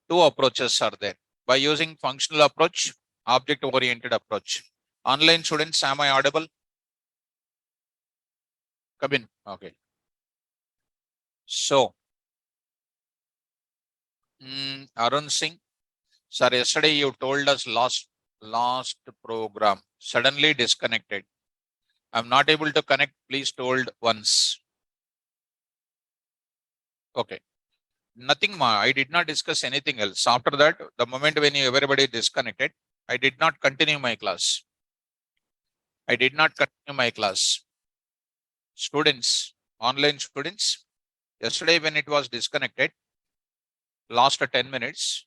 two approaches are there. By using functional approach, object-oriented approach. Online students, am I audible? Come in. Okay. So, Arun Singh, sir, yesterday you told us last program, suddenly disconnected. I'm not able to connect, please told once. Okay. Nothing more. I did not discuss anything else. After that, the moment when everybody disconnected, I did not continue my class. I did not continue my class. Students, online students, yesterday when it was disconnected, last 10 minutes,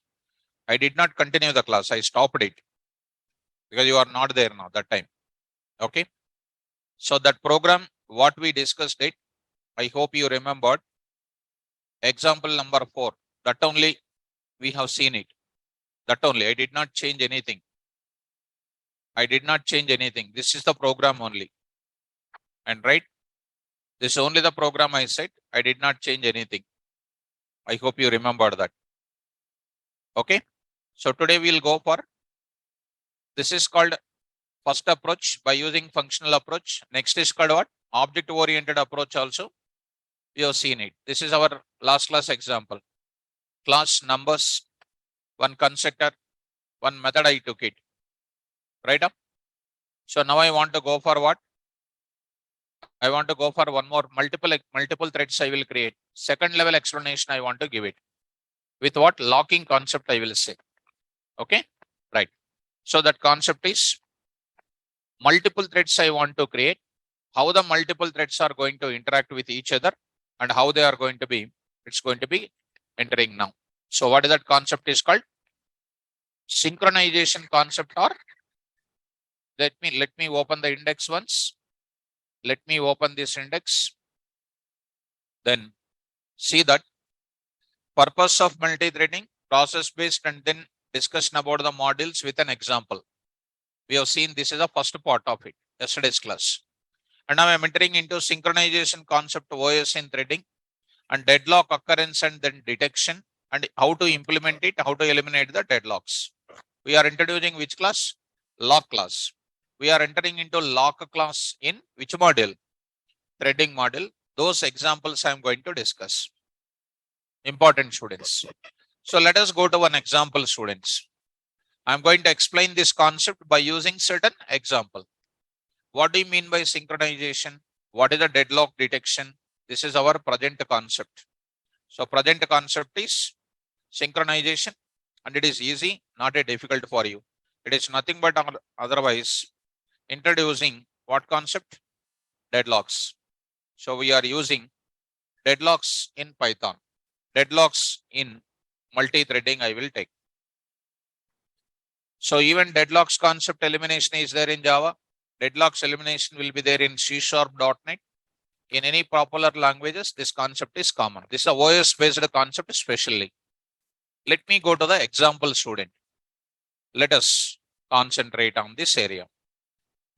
I did not continue the class. I stopped it because you are not there now that time. Okay. So that program, what we discussed it, I hope you remembered. Example number 4, that only we have seen it. That only, I did not change anything. I did not change anything. This is the program only. And right, this is only the program I said. I did not change anything. I hope you remember that. Okay. So today we'll go for, this is called first approach by using functional approach. Next is called what? Object oriented approach also. We have seen it. This is our last class example. Class numbers, one constructor, one method I took it. Right up. So now I want to go for what? I want to go for one more multiple threads I will create. Second level explanation I want to give it. With what? Locking concept I will say. Okay. Right. So that concept is multiple threads I want to create. How the multiple threads are going to interact with each other and how they are going to be, it's going to be entering now. So what is that concept is called? Synchronization concept, or let me open the index once. Let me open this index. Then see that purpose of multi-threading, process-based, and then discussion about the modules with an example. We have seen this is the first part of it, yesterday's class. And now I'm entering into synchronization concept, OS in threading, and deadlock occurrence and then detection, and how to implement it, how to eliminate the deadlocks. We are introducing which class? Lock class. We are entering into lock class in which module? Threading module. Those examples I am going to discuss. Important students. So let us go to one example, students. I am going to explain this concept by using certain example. What do you mean by synchronization? What is the deadlock detection? This is our present concept. So present concept is synchronization, and it is easy, not a difficult for you. It is nothing but otherwise introducing what concept? Deadlocks. So we are using deadlocks in Python. Deadlocks in multi-threading I will take. So even deadlocks concept elimination is there in Java. Deadlocks elimination will be there in C#.NET. In any popular languages, this concept is common. This is a OS-based concept especially. Let me go to the example, student. Let us concentrate on this area.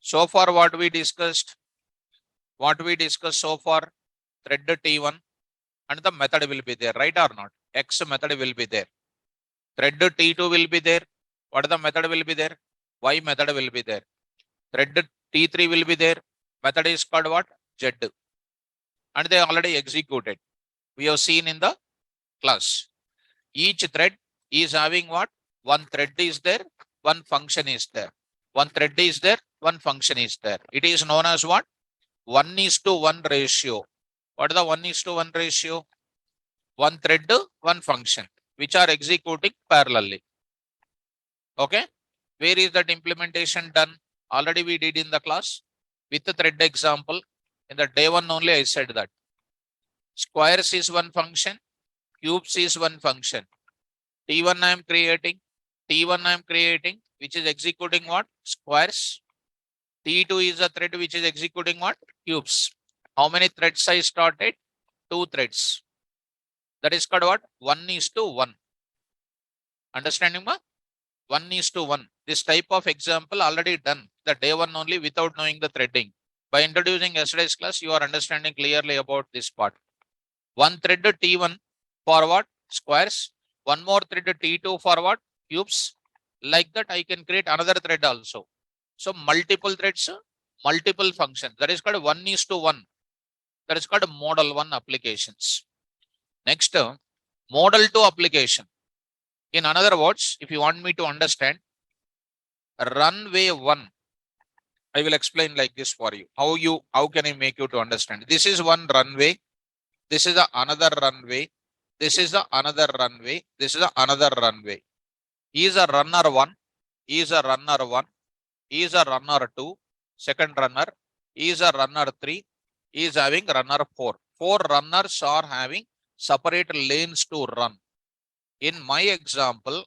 So far, what we discussed so far, thread T1 and the method will be there, right or not? X method will be there. Thread T2 will be there. What the method will be there? Y method will be there. Thread T3 will be there. Method is called what? Z. And they already executed. We have seen in the class. Each thread is having what? One thread is there, one function is there. One thread is there, one function is there. It is known as what? 1:1 ratio. What is the 1:1 ratio? One thread, one function, which are executing parallelly. Okay. Where is that implementation done? Already we did in the class with the thread example. In the day one only I said that. Squares is one function, cubes is one function. T1 I am creating, which is executing what? Squares. T2 is a thread which is executing what? Cubes. How many threads I started? 2 threads. That is called what? 1:1. Understanding ma? 1:1. This type of example already done the day one only without knowing the threading. By introducing yesterday's class, you are understanding clearly about this part. One thread T1 for what? Squares. One more thread T2 for what? Cubes. Like that, I can create another thread also. So multiple threads, multiple functions. That is called 1:1. That is called model 1 applications. Next, model 2 application. In other words, if you want me to understand, runway 1, I will explain like this for you. How can I make you to understand? This is one runway. This is another runway. This is another runway. This is another runway. He is a runner 1. He is a runner 1. He is a runner 2. Second runner. He is a runner 3. He is having runner 4. 4 runners are having separate lanes to run. In my example,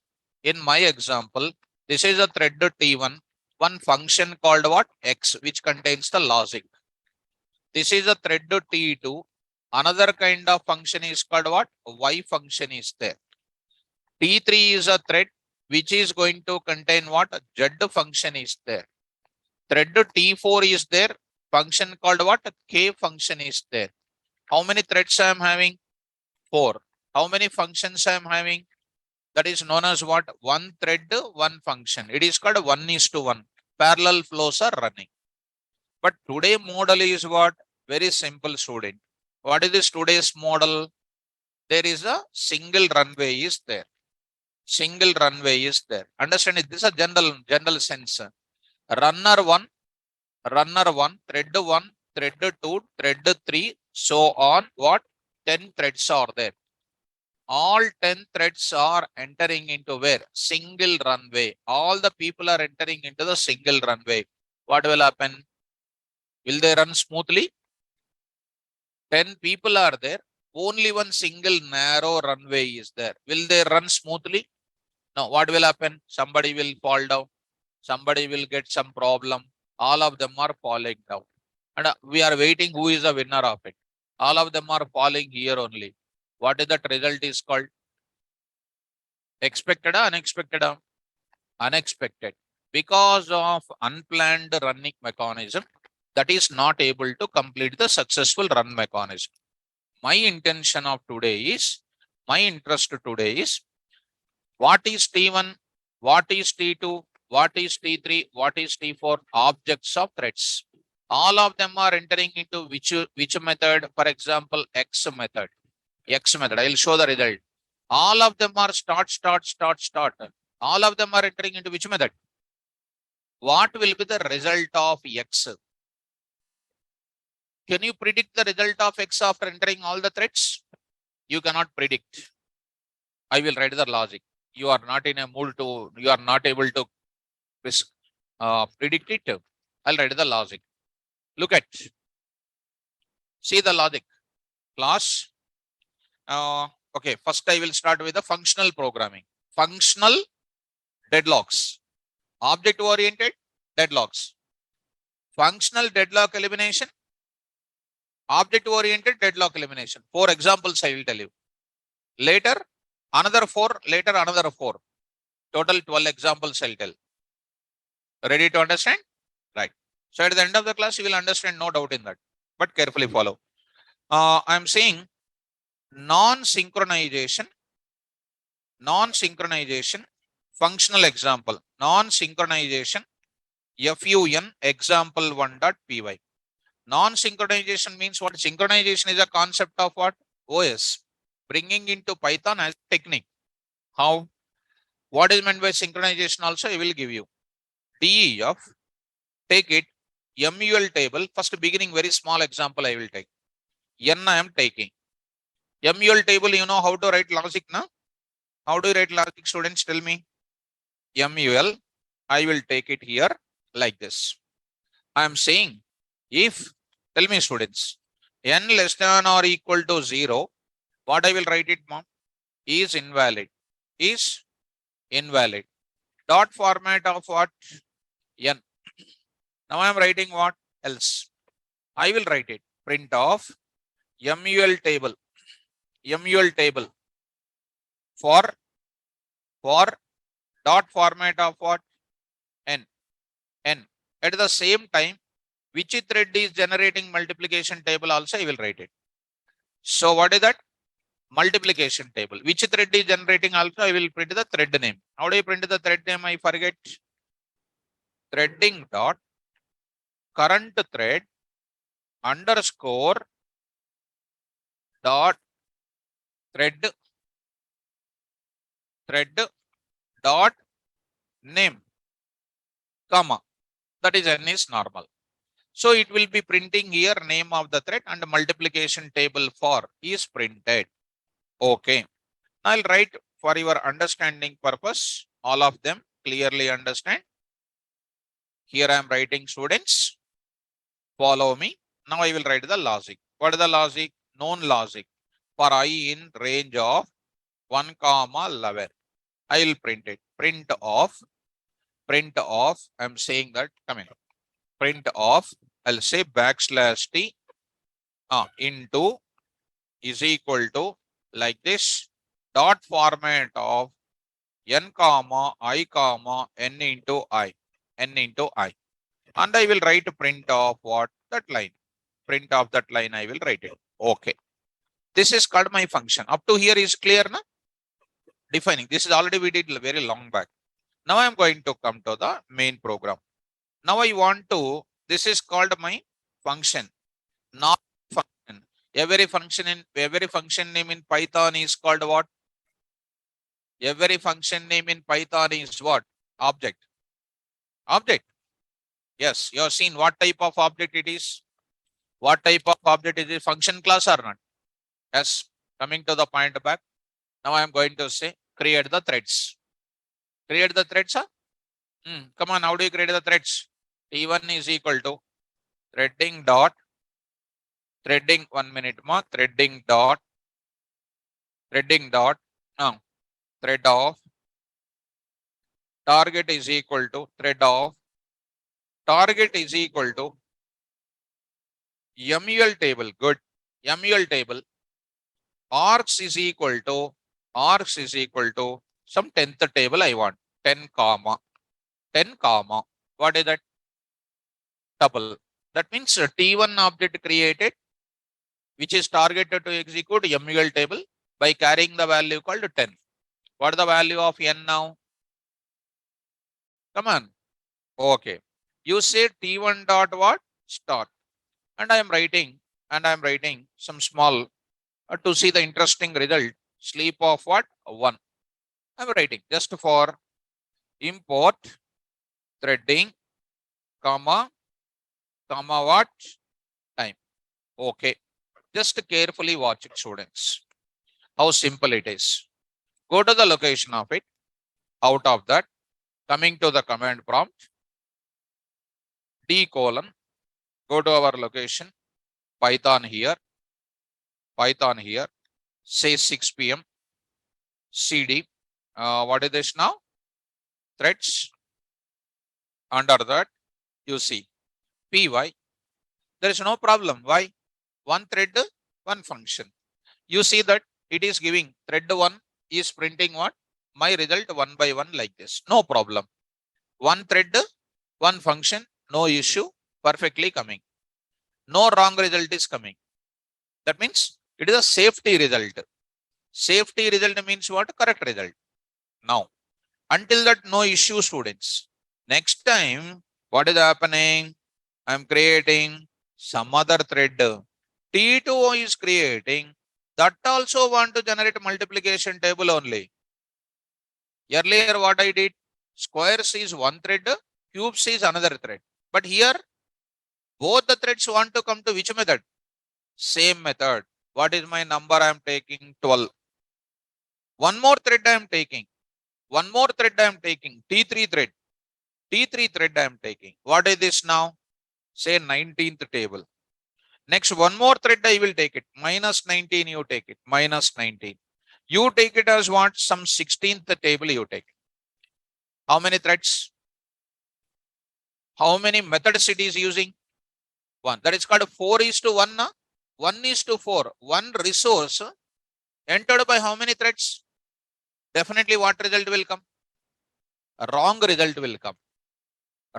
this is a thread T1, one function called what? X, which contains the logic. This is a thread T2. Another kind of function is called what? Y function is there. T3 is a thread which is going to contain what? Z function is there. Thread T4 is there. Function called what? K function is there. How many threads I am having? 4. How many functions I am having? That is known as what? One thread, one function. It is called 1:1. Parallel flows are running. But today model is what? Very simple, student. What is this today's model? There is a single runway is there. Single runway is there. Understand it? This is a general sense. Runner 1, thread 1, thread 2, thread 3, so on. What? 10 threads are there. All 10 threads are entering into where? Single runway. All the people are entering into the single runway. What will happen? Will they run smoothly? 10 people are there. Only one single narrow runway is there. Will they run smoothly? No. What will happen? Somebody will fall down. Somebody will get some problem. All of them are falling down. And we are waiting who is the winner of it. All of them are falling here only. What is that result is called? Expected or unexpected? Unexpected. Because of unplanned running mechanism, that is not able to complete the successful run mechanism. My intention of today is, my interest today is, what is T1, what is T2, what is T3, what is T4? Objects of threads. All of them are entering into which method? For example, X method. X method. I will show the result. All of them are start. All of them are entering into which method? What will be the result of X? Can you predict the result of X after entering all the threads? You cannot predict. I will write the logic. You are not in a mood to, you are not able to predict it. I'll write the logic. Look at, see the logic. Class. Okay, first I will start with the functional programming. Functional deadlocks. Object oriented deadlocks. Functional deadlock elimination. Object oriented deadlock elimination. 4 examples I will tell you. Later, another 4. Later, another 4. Total 12 examples I'll tell. Ready to understand? Right. So at the end of the class, you will understand, no doubt in that. But carefully follow. I'm saying non-synchronization, functional example, non-synchronization, FUN example1.py. Non-synchronization means what? Synchronization is a concept of what? OS. Bringing into Python as technique. How? What is meant by synchronization also I will give you. DEF, take it, MUL table, first beginning very small example I will take. N I am taking. MUL table, you know how to write logic, na? How do you write logic, students? Tell me. MUL, I will take it here like this. I am saying, if, tell me students, N less than or equal to 0, what I will write it, mom? Is invalid. Is invalid. Dot format of what? N. Now I am writing what? Else. I will write it. Print of MUL table. MUL table. For dot format of what? N. N. At the same time, which thread is generating multiplication table also I will write it. So what is that? multiplication table. Which thread is generating also? I will print the thread name. How do you print the thread name? I forget. Threading dot current thread underscore dot thread dot name, comma. That is n is normal. So it will be printing here name of the thread and multiplication table for is printed. Okay. I'll write for your understanding purpose. All of them clearly understand. Here I am writing, students. Follow me. Now I will write the logic. What is the logic? Known logic. For I in range of 1, 11. I will print it. Print of. I'm saying that. Come in. Print of. I'll say backslash t into is equal to like this. Dot format of n comma I comma n into I. N into I. And I will write print of what? That line. Print of that line I will write it. Okay. This is called my function. Up to here is clear, na? Defining. This is already we did very long back. Now I am going to come to the main program. Now I want to, this is called my function, not function. Every function name in Python is called what? Every function name in Python is what? Object. Object. Yes, you have seen what type of object it is. What type of object is it? Function class or not? Yes. Coming to the point back. Now I am going to say create the threads. Create the threads, huh? Come on, how do you create the threads? T1 is equal to threading dot, threading 1 minute more, threading dot, now thread of, target is equal to thread of, target is equal to MUL table, good, MUL table, args is equal to some 10th table I want, 10 comma, what is that? Tuple. That means T1 object created, which is targeted to execute MUL table by carrying the value called 10. What is the value of n now? Come on. Okay. You say T1 dot what? Start. And I am writing some small to see the interesting result. Sleep of what? 1. I'm writing just for import threading, comma what? Time. Okay. Just carefully watch it, students. How simple it is. Go to the location of it. Out of that, coming to the command prompt, D:, go to our location, Python here, say 6 p.m. CD. What is this now? Threads. Under that, you see py. There is no problem. Why? One thread, one function. You see that it is giving thread 1 is printing what? My result 1 by 1 like this. No problem. One thread, one function, no issue, perfectly coming. No wrong result is coming. That means it is a safety result. Safety result means what? Correct result. Now, until that, no issue, students. Next time, what is happening? I am creating some other thread. T2 is creating. That also want to generate multiplication table only. Earlier, what I did? Squares is one thread, cubes is another thread. But here, both the threads want to come to which method? Same method. What is my number I am taking? 12. One more thread I am taking. T3 thread. T3 thread I am taking. What is this now? Say 19th table. Next, one more thread I will take it. Minus 19 you take it. Minus 19. You take it as what? Some 16th table you take. How many threads? How many methods it is using? 1. That is called 4:1. 1:4. One resource entered by how many threads? Definitely what result will come? A wrong result will come.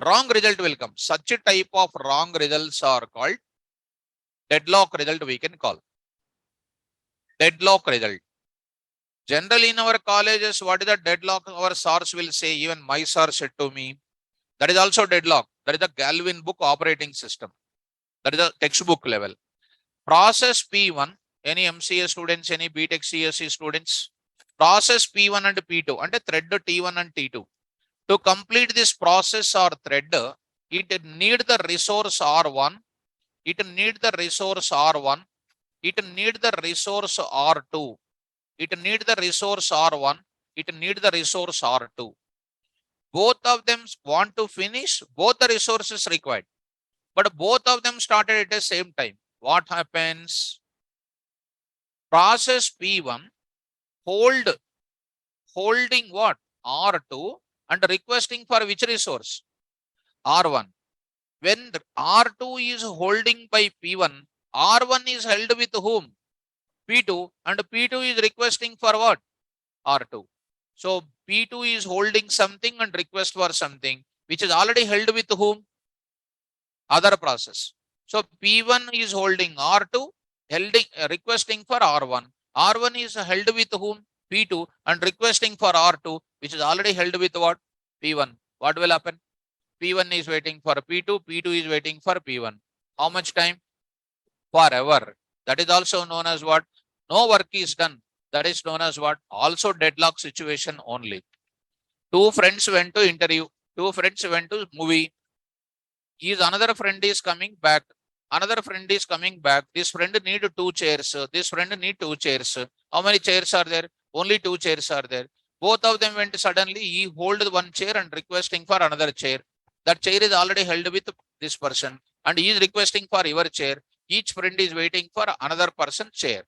Wrong result will come. Such a type of wrong results are called deadlock result we can call. Deadlock result. Generally in our colleges, what is the deadlock? Our SARs will say, even my SAR said to me, that is also deadlock. That is the Galvin book operating system. That is the textbook level. Process P1, any MCA students, any BTech CSE students, process P1 and P2 and a thread T1 and T2. To complete this process or thread, it need the resource R1, it need the resource R1, it need the resource R2, it need the resource R1, it need the resource R2. Both of them want to finish, both the resources required, but both of them started at the same time. What happens? Process P1 holding what? R2 and requesting for which resource? R1. When R2 is holding by P1, R1 is held with whom? P2, and P2 is requesting for what? R2. So P2 is holding something and request for something which is already held with whom? Other process. So P1 is holding R2, requesting for R1. R1 is held with whom? P2 and requesting for R2, which is already held with what? P1. What will happen? P1 is waiting for P2, P2 is waiting for P1. How much time? Forever. That is also known as what? No work is done. That is known as what? Also deadlock situation only. Two friends went to interview. Two friends went to movie. Another friend is coming back. Another friend is coming back. This friend need two chairs. This friend need two chairs. How many chairs are there? Only two chairs are there. Both of them went suddenly. He hold one chair and requesting for another chair. That chair is already held with this person and he is requesting for your chair. Each friend is waiting for another person's chair.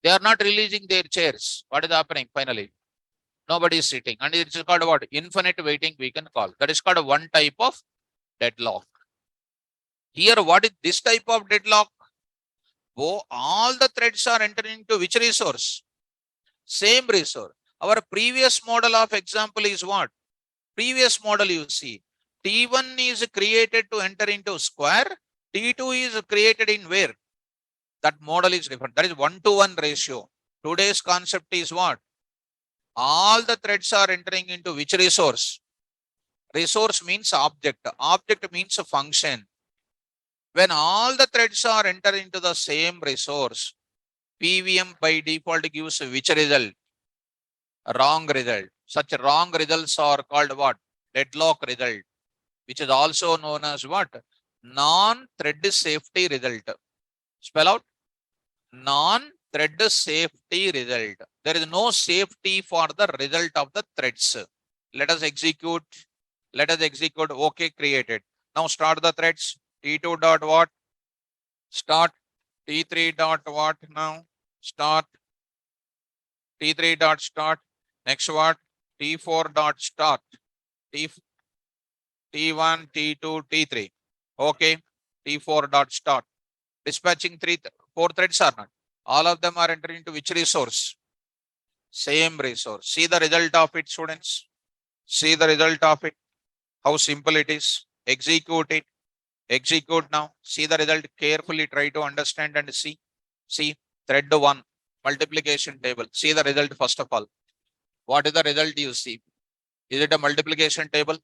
They are not releasing their chairs. What is happening finally? Nobody is sitting. And it's called what? Infinite waiting we can call. That is called one type of deadlock. Here, what is this type of deadlock? All the threads are entering into which resource? Same resource. Our previous model of example is what? Previous model you see. T1 is created to enter into square. T2 is created in where? That model is different. That is 1-to-1 ratio. Today's concept is what? All the threads are entering into which resource? Resource means object. Object means a function. When all the threads are enter into the same resource, PVM by default gives which result? Wrong result. Such wrong results are called what? Deadlock result, which is also known as what? Non-thread safety result. Spell out. Non-thread safety result. There is no safety for the result of the threads. Let us execute. Let us execute. Okay, created. Now start the threads. T2 dot what? Start. T3 dot what now? Start. T3 dot start. Next what? T4 dot start. T1, T2, T3. Okay. T4 dot start. Dispatching four threads are not. All of them are entering into which resource? Same resource. See the result of it, students. See the result of it. How simple it is. Execute it. Execute now. See the result. Carefully try to understand and see. See thread 1. Multiplication table. See the result first of all. What is the result you see? Is it a multiplication table?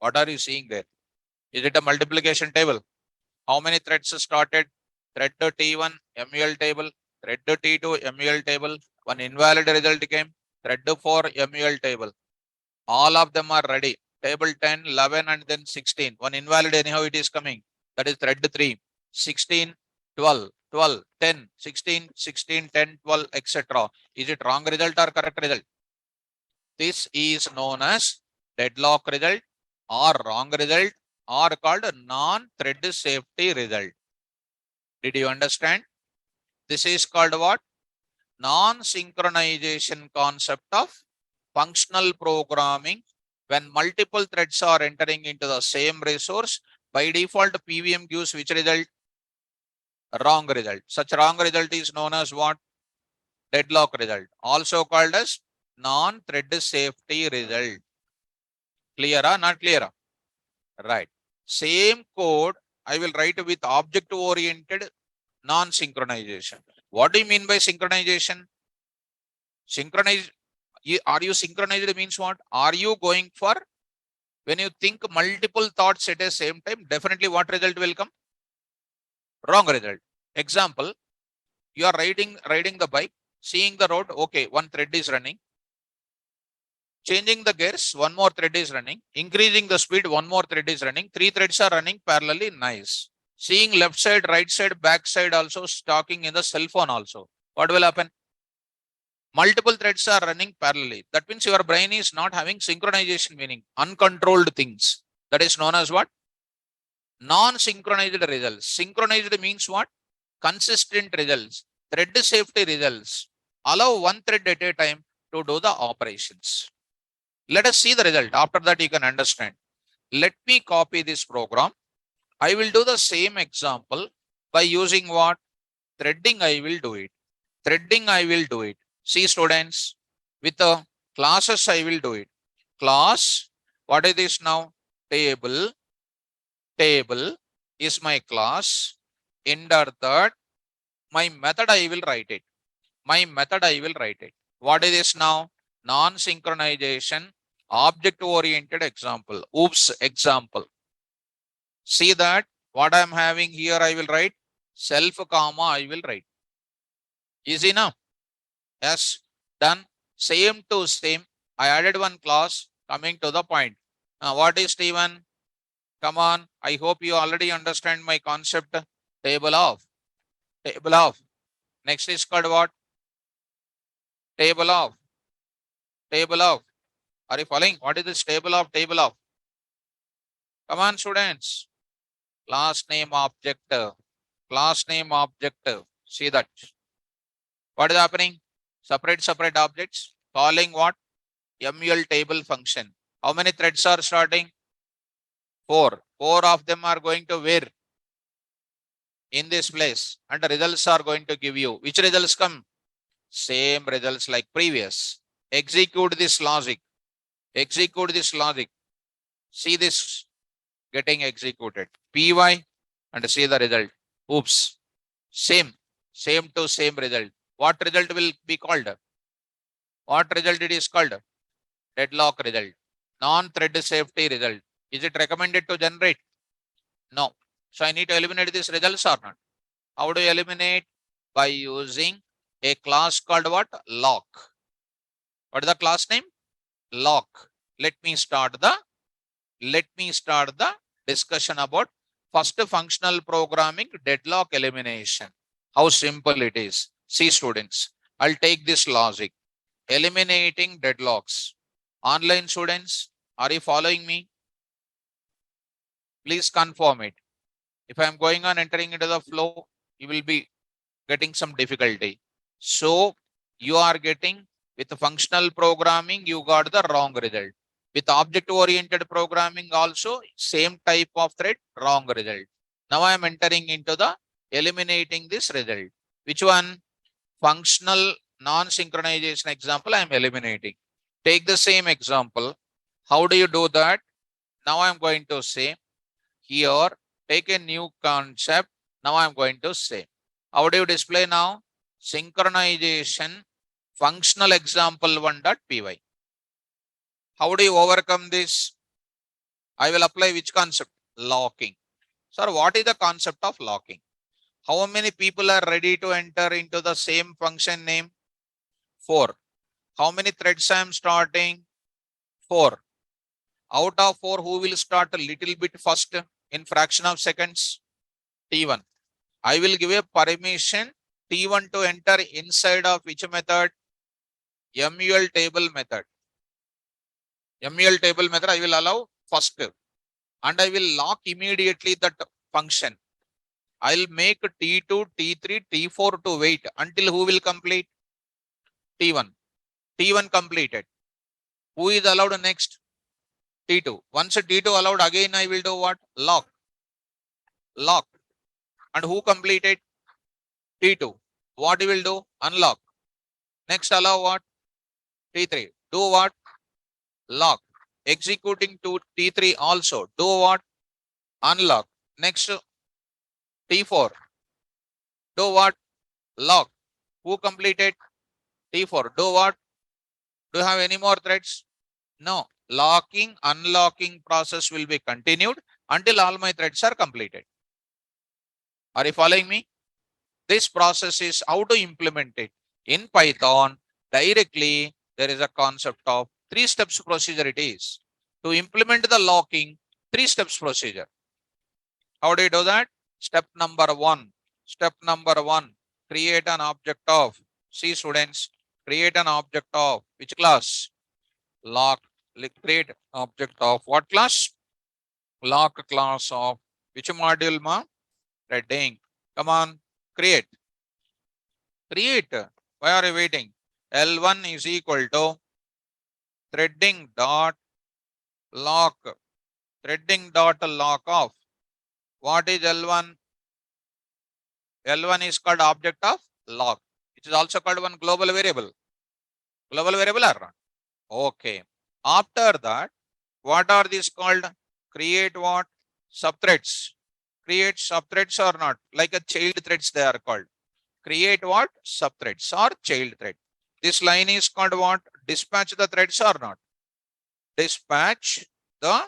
What are you seeing there? Is it a multiplication table? How many threads started? Thread T1, MUL table. Thread T2, MUL table. One invalid result came. Thread 4, MUL table. All of them are ready. Table 10, 11, and then 16. One invalid anyhow it is coming. That is thread 3. 16, 12, 12, 10, 16, 16, 10, 12, etc. Is it wrong result or correct result? This is known as deadlock result or wrong result or called non-thread safety result. Did you understand? This is called what? Non-synchronization concept of functional programming. When multiple threads are entering into the same resource, by default PVM gives which result? Wrong result. Such wrong result is known as what? Deadlock result. Also called as non-thread safety result. Clear or not clear? Right. Same code I will write with object oriented Non-synchronization. What do you mean by synchronization? Synchronize. Are you synchronized means what? Are you going for, when you think multiple thoughts at the same time, definitely what result will come? Wrong result. Example, you are riding the bike, seeing the road, okay, one thread is running. Changing the gears, one more thread is running. Increasing the speed, one more thread is running. Three threads are running parallelly, nice. Seeing left side, right side, back side also, talking in the cell phone also. What will happen? Multiple threads are running parallelly. That means your brain is not having synchronization, meaning uncontrolled things. That is known as what? Non-synchronized results. Synchronized means what? Consistent results, thread safety results. Allow one thread at a time to do the operations. Let us see the result. After that, you can understand. Let me copy this program. I will do the same example by using what? Threading, I will do it. Threading, I will do it. See, students, with the classes, I will do it. Class, what is this now? Table. Table is my class. Enter that. My method, I will write it. My method, I will write it. What is this now? Non-synchronization, object-oriented example. Oops, example. See that what I am having here, I will write self comma, I will write. Easy now? Yes, done. Same to same. I added one class. Coming to the point. Now, what is T1? Come on. I hope you already understand my concept. Table of. Table of. Next is called what? Table of. Table of. Are you following? What is this table of? Table of. Come on, students. Class name object. Class name object. See that. What is happening? Separate objects. Calling what? MUL table function. How many threads are starting? 4. 4 of them are going to where? In this place. And the results are going to give you. Which results come? Same results like previous. Execute this logic. Execute this logic. See this getting executed. PY and see the result. Oops. Same to same result. What result will be called? What result it is called? Deadlock result. Non-thread safety result. Is it recommended to generate? No. So I need to eliminate these results or not? How do you eliminate? By using a class called what? Lock. What is the class name? Lock. Let me start the discussion about first functional programming deadlock elimination. How simple it is. See, students, I'll take this logic. Eliminating deadlocks. Online students, are you following me? Please confirm it. If I'm going on entering into the flow, you will be getting some difficulty. So you are getting with functional programming, you got the wrong result. With object-oriented programming also, same type of thread, wrong result. Now I am entering into the eliminating this result. Which one? Functional non-synchronization example I am eliminating. Take the same example. How do you do that? Now I am going to say here, take a new concept. Now I am going to say. How do you display now? Synchronization functional example 1.py. How do you overcome this? I will apply which concept? Locking. Sir, what is the concept of locking? How many people are ready to enter into the same function name? 4. How many threads I am starting? 4. Out of 4, who will start a little bit first in fraction of seconds? T1. I will give a permission T1 to enter inside of which method? MUL table method. MUL table method I will allow first. And I will lock immediately that function. I'll make T2, T3, T4 to wait until who will complete? T1. T1 completed. Who is allowed next? T2. Once T2 allowed, again I will do what? Lock. Lock. And who completed? T2. What you will do? Unlock. Next allow what? T3. Do what? Lock. Executing to T3 also. Do what? Unlock. Next T4. Do what? Lock. Who completed? T4. Do what? Do you have any more threads? No. Locking, unlocking process will be continued until all my threads are completed. Are you following me? This process is how to implement it. In Python, directly, there is a concept of 3 steps procedure it is. To implement the locking, 3 steps procedure. How do you do that? Step number 1. Step number 1. Create an object of, see students, create an object of which class? Lock. Create object of what class? Lock class of which module, ma? Threading. Come on, create. Create. Why are you waiting? L1 is equal to threading dot lock. Threading dot lock of. What is L1? L1 is called object of lock. It is also called one global variable. Global variable or not? Okay. After that, what are these called? Create what? Subthreads. Create subthreads or not? Like a child threads they are called. Create what? Subthreads or child thread. This line is called what? Dispatch the threads or not? Dispatch the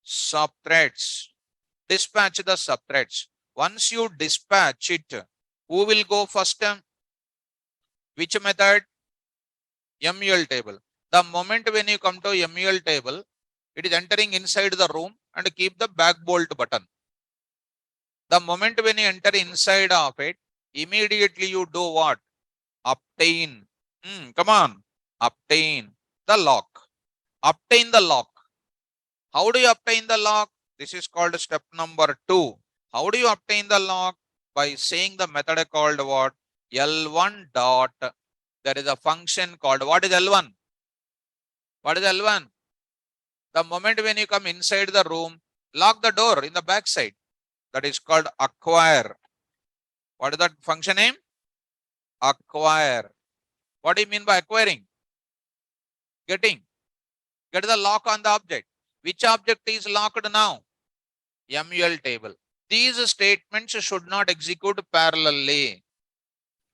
subthreads. Dispatch the subthreads. Once you dispatch it, who will go first? Which method? MUL table. The moment when you come to MUL table, it is entering inside the room and keep the back bolt button. The moment when you enter inside of it, immediately you do what? Obtain. Come on. Obtain the lock. Obtain the lock. How do you obtain the lock? This is called step number 2. How do you obtain the lock? By saying the method called what? L1 dot. There is a function called, what is L1? What is L1? The moment when you come inside the room, lock the door in the back side. That is called acquire. What is that function name? Acquire. What do you mean by acquiring? Getting. Get the lock on the object. Which object is locked now? MUL table. These statements should not execute parallelly.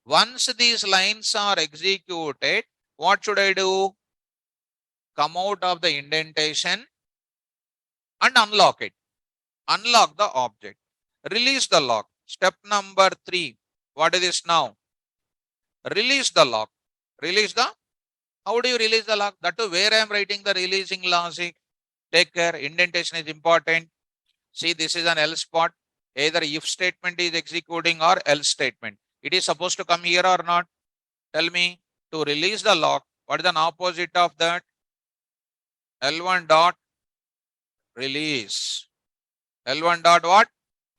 Once these lines are executed, what should I do? Come out of the indentation and unlock it. Unlock the object. Release the lock. Step number 3. What is this now? Release the lock. Release the. How do you release the lock? That too, where I am writing the releasing logic. Take care. Indentation is important. See, this is an else spot. Either if statement is executing or else statement. It is supposed to come here or not? Tell me. To release the lock, what is an opposite of that? L1 dot release. L1 dot what?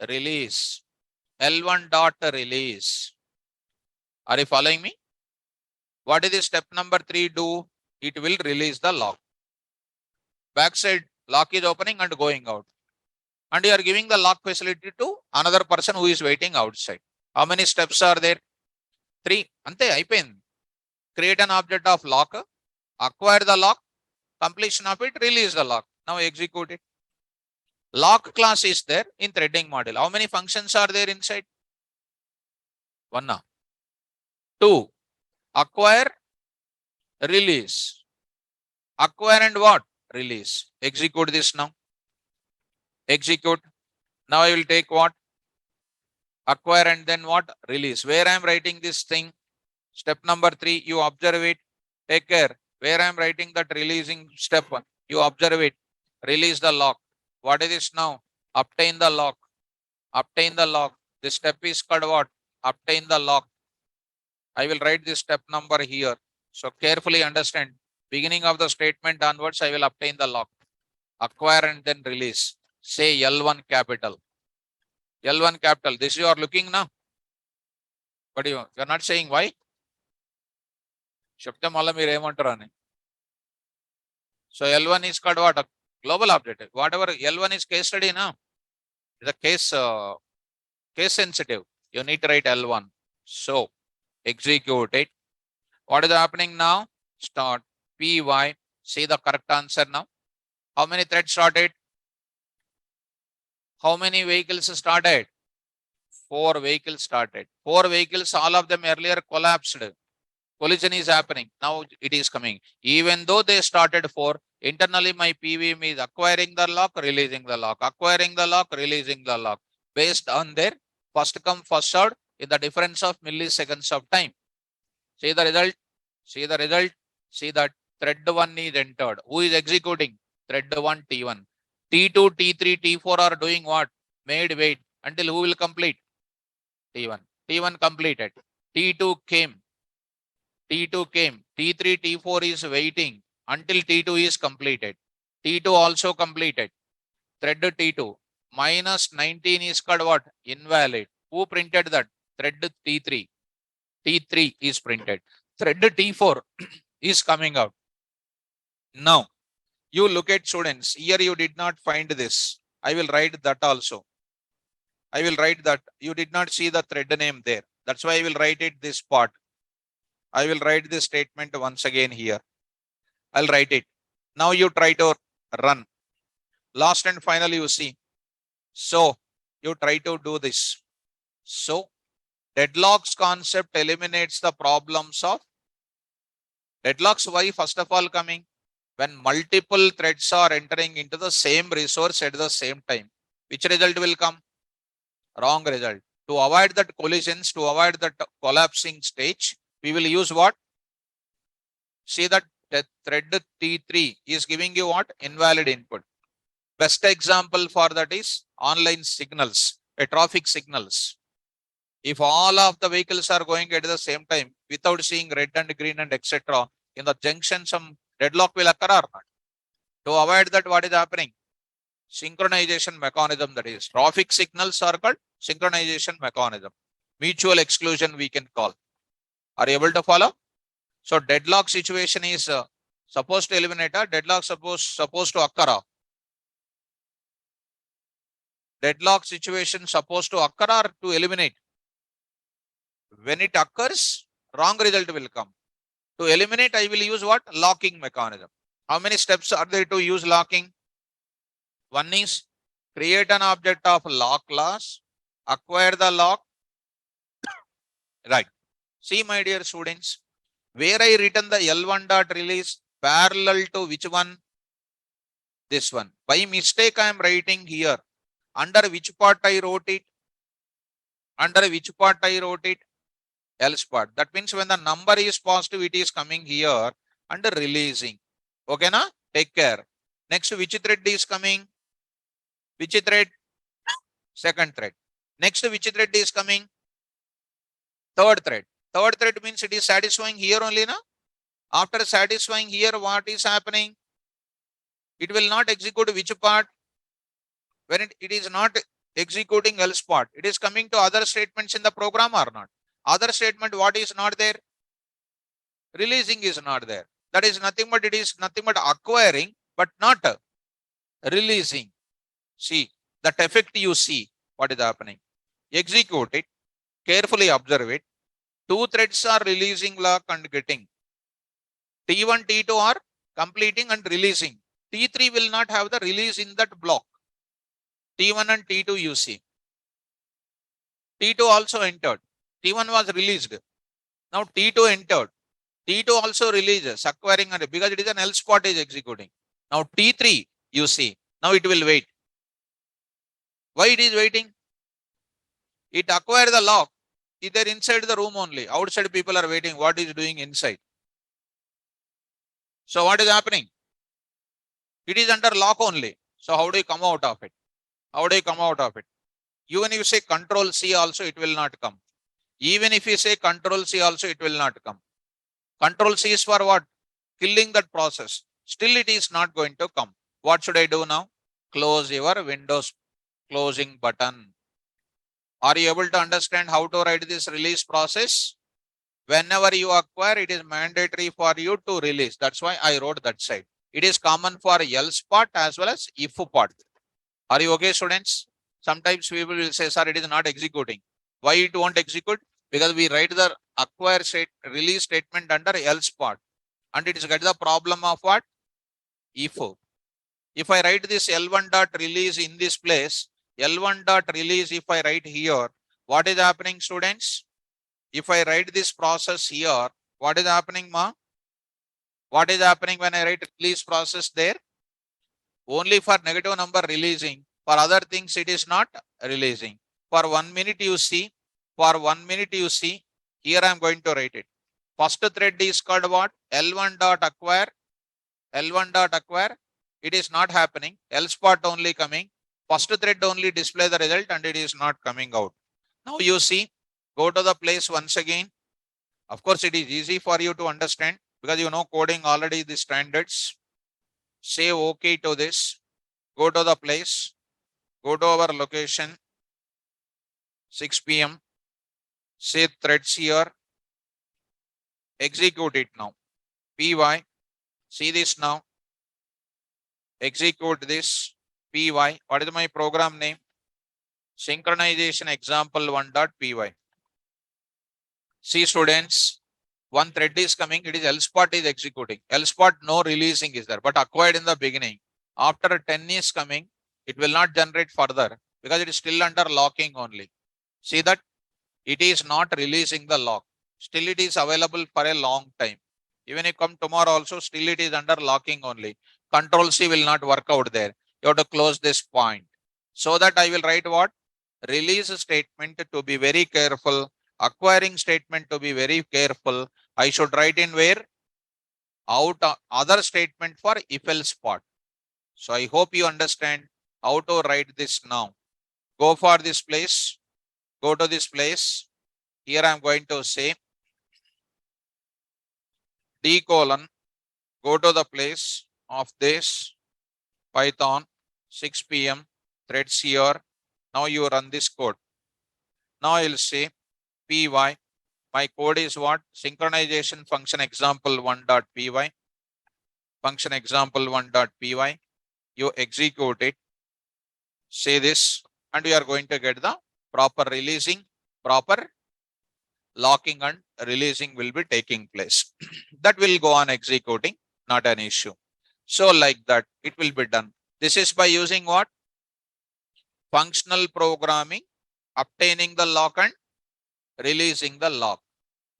Release. L1 dot release. Are you following me? What is the step number 3 do? It will release the lock. Backside lock is opening and going out. And you are giving the lock facility to another person who is waiting outside. How many steps are there? 3. Ante అయిపోయింది. Create an object of lock, acquire the lock, completion of it, release the lock. Now execute it. Lock class is there in threading module. How many functions are there inside? 1 now. 2. Acquire, release. Acquire and what? Release. Execute this now. Execute. Now I will take what? Acquire and then what? Release. Where I am writing this thing? Step number 3, you observe it. Take care. Where I am writing that releasing step, you observe it. Release the lock. What is this now? Obtain the lock. Obtain the lock. This step is called what? Obtain the lock. I will write this step number here. So carefully understand. Beginning of the statement onwards, I will obtain the lock. Acquire and then release. Say L1 capital. L1 capital. This you are looking now. But you are not saying why? చెప్తే మళ్ళీ మీరు ఏమంటారు అని. So L1 is called what? A global object. Whatever L1 is case study now. The case sensitive. You need to write L1. So execute it. What is happening now? Start PY. See the correct answer now. How many threads started? How many vehicles started? 4 vehicles started. 4 vehicles, all of them earlier collapsed. Collision is happening. Now it is coming. Even though they started 4, internally my PVM is acquiring the lock, releasing the lock, acquiring the lock, releasing the lock, based on their first come, first served in the difference of milliseconds of time. See the result. See the result. See that thread 1 is entered. Who is executing? Thread 1, T1. T2, T3, T4 are doing what? Made wait until who will complete? T1. T1 completed. T2 came. T2 came. T3, T4 is waiting until T2 is completed. T2 also completed. Thread T2 minus 19 is called what? Invalid. Who printed that? Thread T3. T3 is printed. Thread T4 is coming out. Now, you look at students. Here you did not find this. I will write that also. I will write that. You did not see the thread name there. That's why I will write it this part. I will write this statement once again here. I'll write it. Now you try to run. Last and final you see. So you try to do this. So deadlocks concept eliminates the problems of deadlocks. Why? First of all, coming when multiple threads are entering into the same resource at the same time. Which result will come? Wrong result. To avoid that collisions, to avoid that collapsing stage, we will use what? See that thread T3 is giving you what? Invalid input. Best example for that is online signals, traffic signals. If all of the vehicles are going at the same time without seeing red and green and etc., in the junction some deadlock will occur or not. To avoid that, what is happening? Synchronization mechanism, that is traffic signals are called synchronization mechanism. Mutual exclusion we can call. Are you able to follow? So deadlock situation is supposed to eliminate a deadlock supposed to occur. Deadlock situation supposed to occur or to eliminate. When it occurs, wrong result will come. To eliminate, I will use what? Locking mechanism. How many steps are there to use locking? One is create an object of lock class, acquire the lock. Right. See, my dear students, where I written the L1 dot release parallel to which one? This one. By mistake, I am writing here. Under which part I wrote it? Under which part I wrote it? Else part. That means when the number is positive, it is coming here under releasing. Okay, na? Take care. Next, which thread is coming? Which thread? Second thread. Next, which thread is coming? Third thread. Third thread means it is satisfying here only, na? After satisfying here, what is happening? It will not execute which part? When it is not executing else part, it is coming to other statements in the program or not? Other statement, what is not there? Releasing is not there. That is nothing but it is nothing but acquiring, but not releasing. See, that effect you see, what is happening? Execute it, carefully observe it. Two threads are releasing lock and getting. T1, T2 are completing and releasing. T3 will not have the release in that block. T1 and T2 you see. T2 also entered. T1 was released. Now T2 entered. T2 also releases, acquiring, and because it is an else part is executing. Now T3 you see. Now it will wait. Why it is waiting? It acquired the lock. It is inside the room only. Outside people are waiting. What is doing inside? So what is happening? It is under lock only. So how do you come out of it? How do you come out of it? Even if you say Control C also, it will not come. Even if you say Control C also, it will not come. Control C is for what? Killing that process. Still it is not going to come. What should I do now? Close your Windows closing button. Are you able to understand how to write this release process? Whenever you acquire, it is mandatory for you to release. That's why I wrote that side. It is common for else part as well as if part. Are you okay, students? Sometimes people will say, sir, it is not executing. Why it won't execute? Because we write the acquire state release statement under else part. And it is get the problem of what? If. If I write this L1 dot release in this place, L1 dot release, if I write here, What is happening, students? If I write this process here, what is happening, ma? What is happening when I write release process there? Only for negative number releasing. For other things, it is not releasing. For 1 minute, you see. For 1 minute, you see. Here I am going to write it. First thread is called what? L1 dot acquire. L1 dot acquire. It is not happening. L spot only coming. First thread only display the result and it is not coming out. Now you see, go to the place once again. Of course, it is easy for you to understand because you know coding already the standards. Say okay to this. Go to the place. Go to our location. 6 p.m. Say threads here. Execute it now. Py. See this now. Execute this. Py. What is my program name? Synchronization example 1.py. See students, one thread is coming, it is L spot is executing. L spot no releasing is there, but acquired in the beginning. After 10 is coming, it will not generate further because it is still under locking only. See that it is not releasing the lock. Still it is available for a long time. Even if come tomorrow also, still it is under locking only. Control C will not work out there. You have to close this point. So that I will write what? Release statement to be very careful. Acquiring statement to be very careful. I should write in where? Out other statement for if else part. So I hope you understand how to write this now. Go for this place. Go to this place. Here I am going to say D colon. Go to the place of this Python 6 p.m. threads here. Now you run this code. Now I will say py. My code is what? Synchronization function example 1.py. Function example 1.py. You execute it. Say this, and we are going to get the proper releasing, proper locking and releasing will be taking place. That will go on executing, not an issue. So like that, it will be done. This is by using what? Functional programming, obtaining the lock and releasing the lock.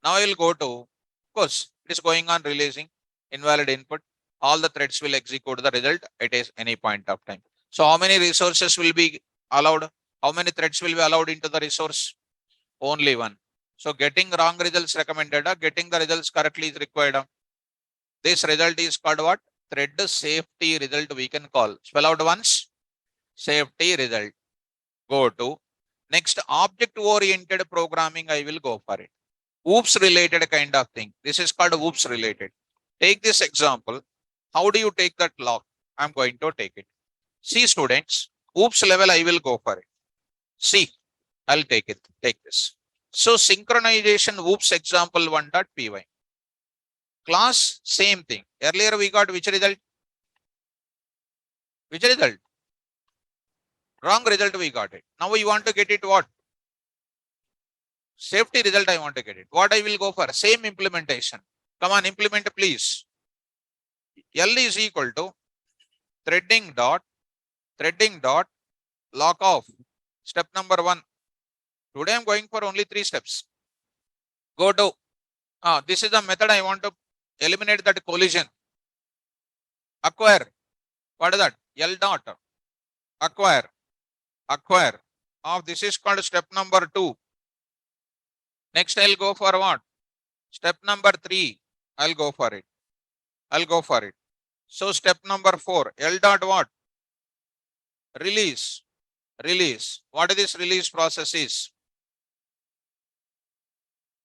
Now I will go to, of course, it is going on releasing invalid input. All the threads will execute the result at any point of time. So how many resources will be allowed? How many threads will be allowed into the resource? Only one. So getting wrong results recommended, getting the results correctly is required. This result is called what? Thread safety result we can call. Spell out once. Safety result. Go to next object oriented programming. I will go for it. Oops related kind of thing. This is called oops related. Take this example. How do you take that lock? I'm going to take it. See students, oops level I will go for it. See, I'll take it. Take this. So synchronization oops example 1.py. Class, same thing. Earlier we got which result? Which result? Wrong result we got it. Now we want to get it what? Safety result I want to get it. What I will go for? Same implementation. Come on, implement please. L is equal to threading dot lock off. Step number 1. Today I'm going for only 3 steps. Go to, this is the method I want to eliminate that collision. Acquire. What is that? L dot. Acquire. This is called step number 2. Next I'll go for what? Step number 3. I'll go for it. So step number 4. L dot what? Release. What is this release process is?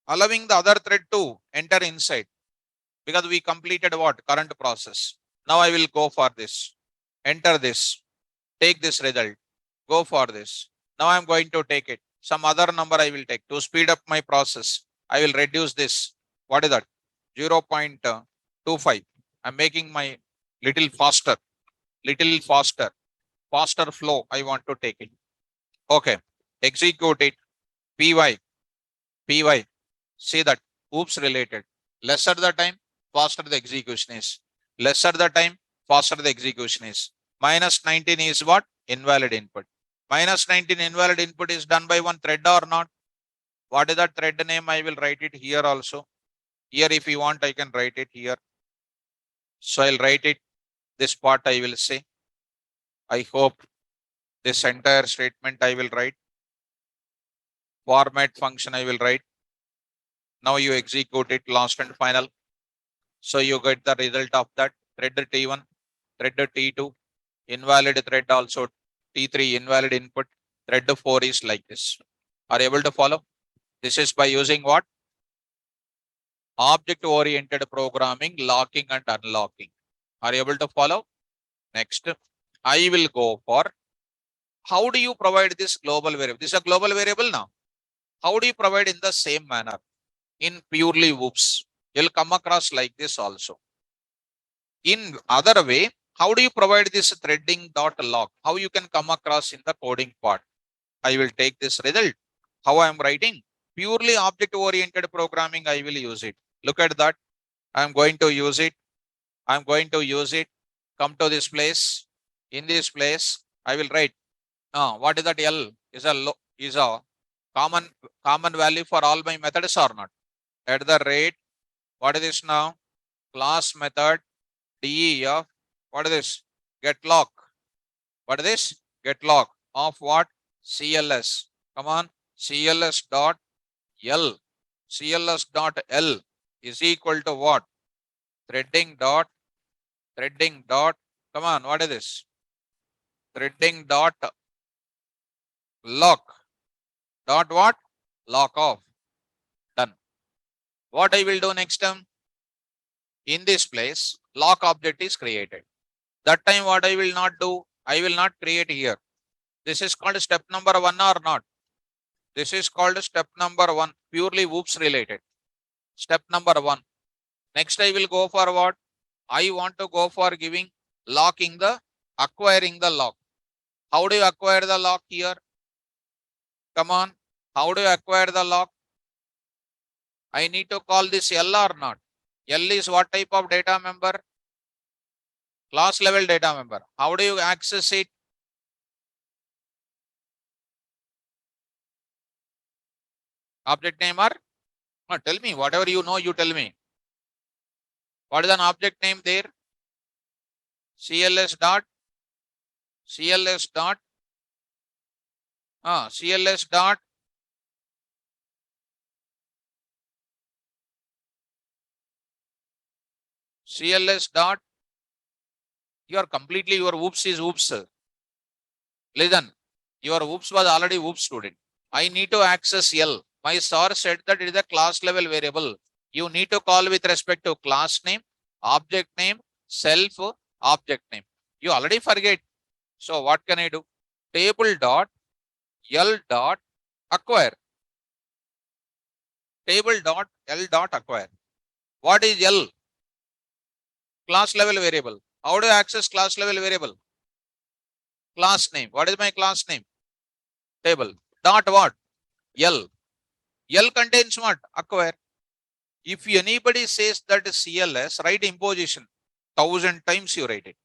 Allowing the other thread to enter inside. Because we completed what? Current process. Now I will go for this. Enter this. Take this result. Go for this. Now I'm going to take it. Some other number I will take. To speed up my process, I will reduce this. What is that? 0.25. I'm making my little faster. Faster flow. I want to take it. Okay. Execute it. Py. See that. Oops related. Lesser the time, faster the execution is. Lesser the time, faster the execution is. Minus 19 is what? Invalid input. Minus 19 invalid input is done by one thread or not? What is that thread name? I will write it here also. Here, if you want, I can write it here. So I'll write it. This part I will say. I hope this entire statement I will write. Format function I will write. Now you execute it, last and final. So you get the result of that. Thread T1, thread T2, invalid thread also T3, invalid input. Thread 4 is like this. Are you able to follow? This is by using what? Object-oriented programming, locking and unlocking. Are you able to follow? Next, I will go for how do you provide this global variable? This is a global variable now. How do you provide in the same manner? In purely whoops. You'll come across like this also. In other way, how do you provide this threading dot lock? How you can come across in the coding part? I will take this result. How I am writing? Purely object-oriented programming, I will use it. Look at that. I'm going to use it. I'm going to use it. Come to this place. In this place, I will write. What is that L? Is a common value for all my methods or not? At the rate. What is this now? Class method def. What is this? Get lock. What is this? Get lock of what? CLS. Come on. CLS dot L. CLS dot L is equal to what? Threading dot. Come on. What is this? Threading dot lock. Dot what? Lock off. Done. What I will do next time? In this place, lock object is created. That time what I will not do? I will not create here. This is called step number 1 or not? This is called step number 1, purely whoops related. Step number 1. Next I will go for what? I want to go for giving acquiring the lock. How do you acquire the lock here? Come on. How do you acquire the lock? I need to call this L or not? L is what type of data member? Class level data member. How do you access it? Object name or? No, tell me, whatever you know, you tell me. What is an object name there? CLS dot. CLS dot. CLS dot. CLS dot. Your whoops is whoops. Listen, your whoops was already whoops student. I need to access L. My sir said that it is a class level variable. You need to call with respect to class name, object name, self, object name. You already forget. So what can I do? Table dot L dot acquire. Table dot L dot acquire. What is L? Class level variable. How do I access class level variable? Class name. What is my class name? Table. Dot what? L. L contains what? Acquire. If anybody says that CLS, write imposition. 1000 times you write it.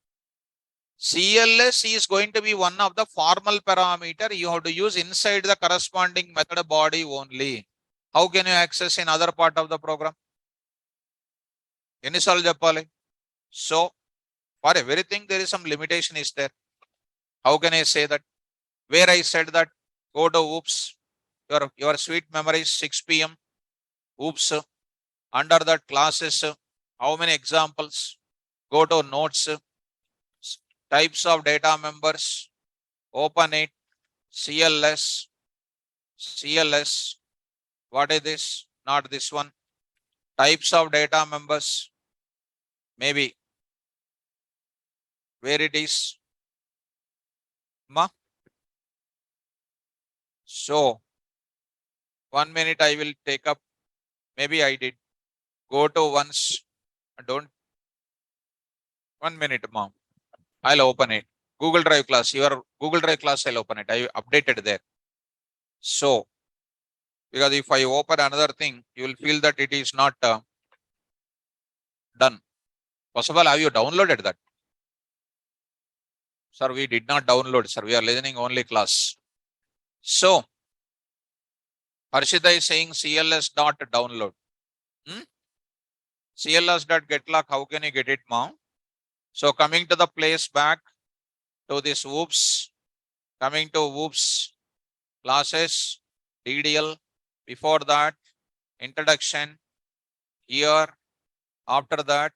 CLS is going to be one of the formal parameter you have to use inside the corresponding method body only. How can you access in other part of the program? So for everything there is some limitation is there. How can I say that? Where I said that go to oops, your sweet memory is 6 p.m. Oops. Under that classes, how many examples? Go to notes, types of data members, open it, CLS, what is this? Not this one. Types of data members, maybe where it is. So 1 minute I will take up. Maybe I did. Go to once. Don't. 1 minute, mom. I'll open it. Google Drive class. Your Google Drive class, I'll open it. I updated there. So, because if I open another thing, you will feel that it is not done. First of all, have you downloaded that? Sir, we did not download, sir. We are listening only class. So, Harshita is saying CLS dot download. CLS dot getlock, how can you get it, mom? So coming to the place back to this whoops, coming to whoops, classes, DDL, before that, introduction, year, after that,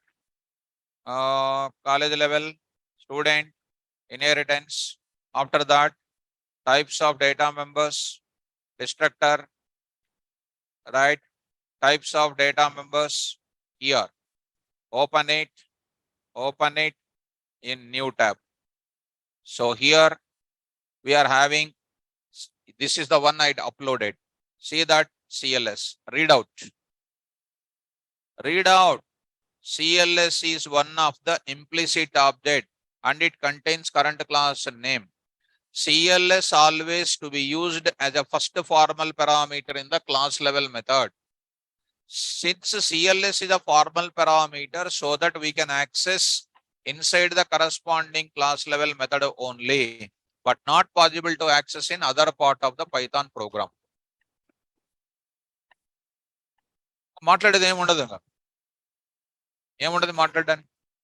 college level, student, inheritance, after that, types of data members, destructor, right? Types of data members, here, open it in new tab. So here we are having, this is the one I uploaded. See that CLS, read out. CLS is one of the implicit object and it contains current class name. CLS always to be used as a first formal parameter in the class level method. Since CLS is a formal parameter, so that we can access inside the corresponding class level method only, but not possible to access in other part of the Python program.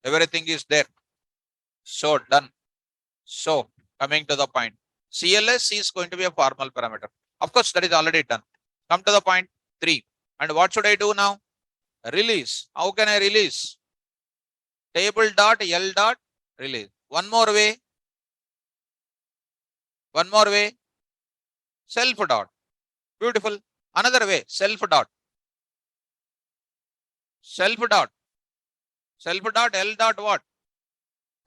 Everything is there. So done. So coming to the point, CLS is going to be a formal parameter. Of course, that is already done. Come to the point 3. And what should I do now? Release. How can I release? Table dot L dot release. One more way. Self dot. Beautiful. Another way. Self dot L dot what?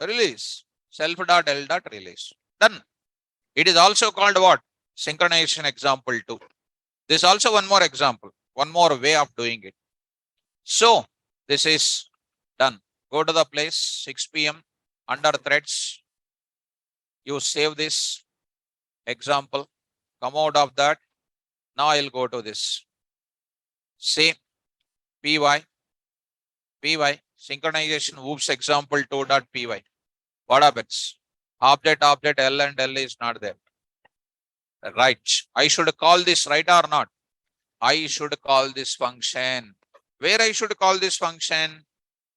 Release. Self dot L dot release. Done. It is also called what? Synchronization example 2. This is also one more example, one more way of doing it. So this is done. Go to the place 6 p.m. under threads. You save this example. Come out of that. Now I'll go to this. Say py synchronization whoops example 2.py. What happens? Object L and L is not there. Right. I should call this right or not? I should call this function. Where I should call this function?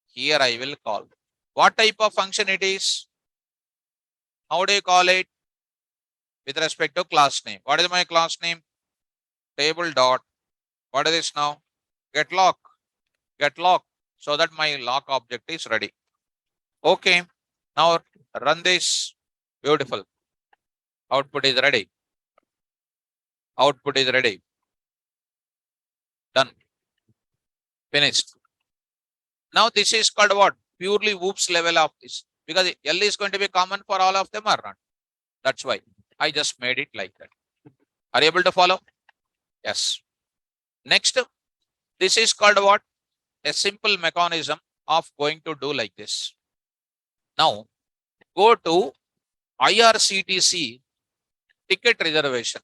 Here I will call. What type of function it is? How do you call it? With respect to class name. What is my class name? Table dot. What is this now? Get lock. So that my lock object is ready. Okay. Now run this. Beautiful. Output is ready. Done. Finished. Now this is called what? Purely whoops level of this. Because L is going to be common for all of them or not. That's why I just made it like that. Are you able to follow? Yes. Next, this is called what? A simple mechanism of going to do like this. Now, go to IRCTC ticket reservation.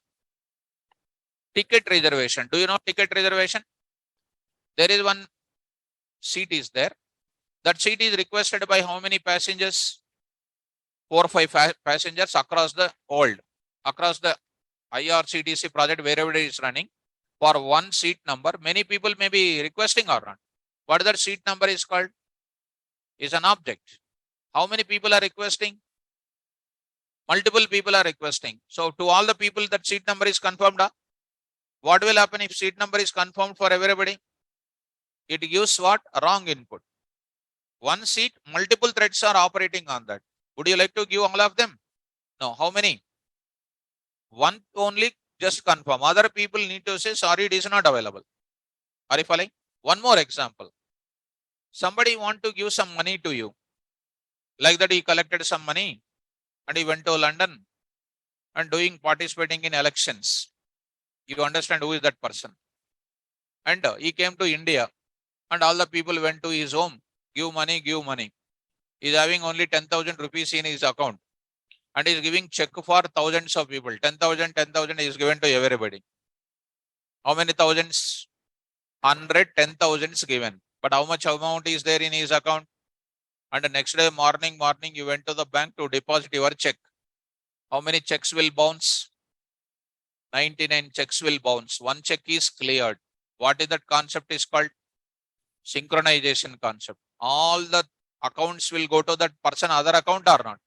Do you know ticket reservation? There is one seat is there. That seat is requested by how many passengers? 4 or 5 passengers across the world, across the IRCTC project, wherever it is running. For one seat number, many people may be requesting or not. What that seat number is called? Is an object. How many people are requesting? Multiple people are requesting. So to all the people that seat number is confirmed. What will happen if seat number is confirmed for everybody? It gives what? A wrong input. One seat, multiple threads are operating on that. Would you like to give all of them? No. How many? One only, just confirm. Other people need to say, sorry, it is not available. Are you following? One more example. Somebody want to give some money to you. Like that he collected some money and he went to London and participating in elections. You understand who is that person? And he came to India and all the people went to his home. Give money. He is having only 10,000 rupees in his account. And he is giving check for thousands of people. 10,000 is given to everybody. How many thousands? 100, 10,000 is given. But how much amount is there in his account? And the next day morning, you went to the bank to deposit your check. How many checks will bounce? 99 checks will bounce. One check is cleared. What is that concept is called? Synchronization concept. All the accounts will go to that person other account or not?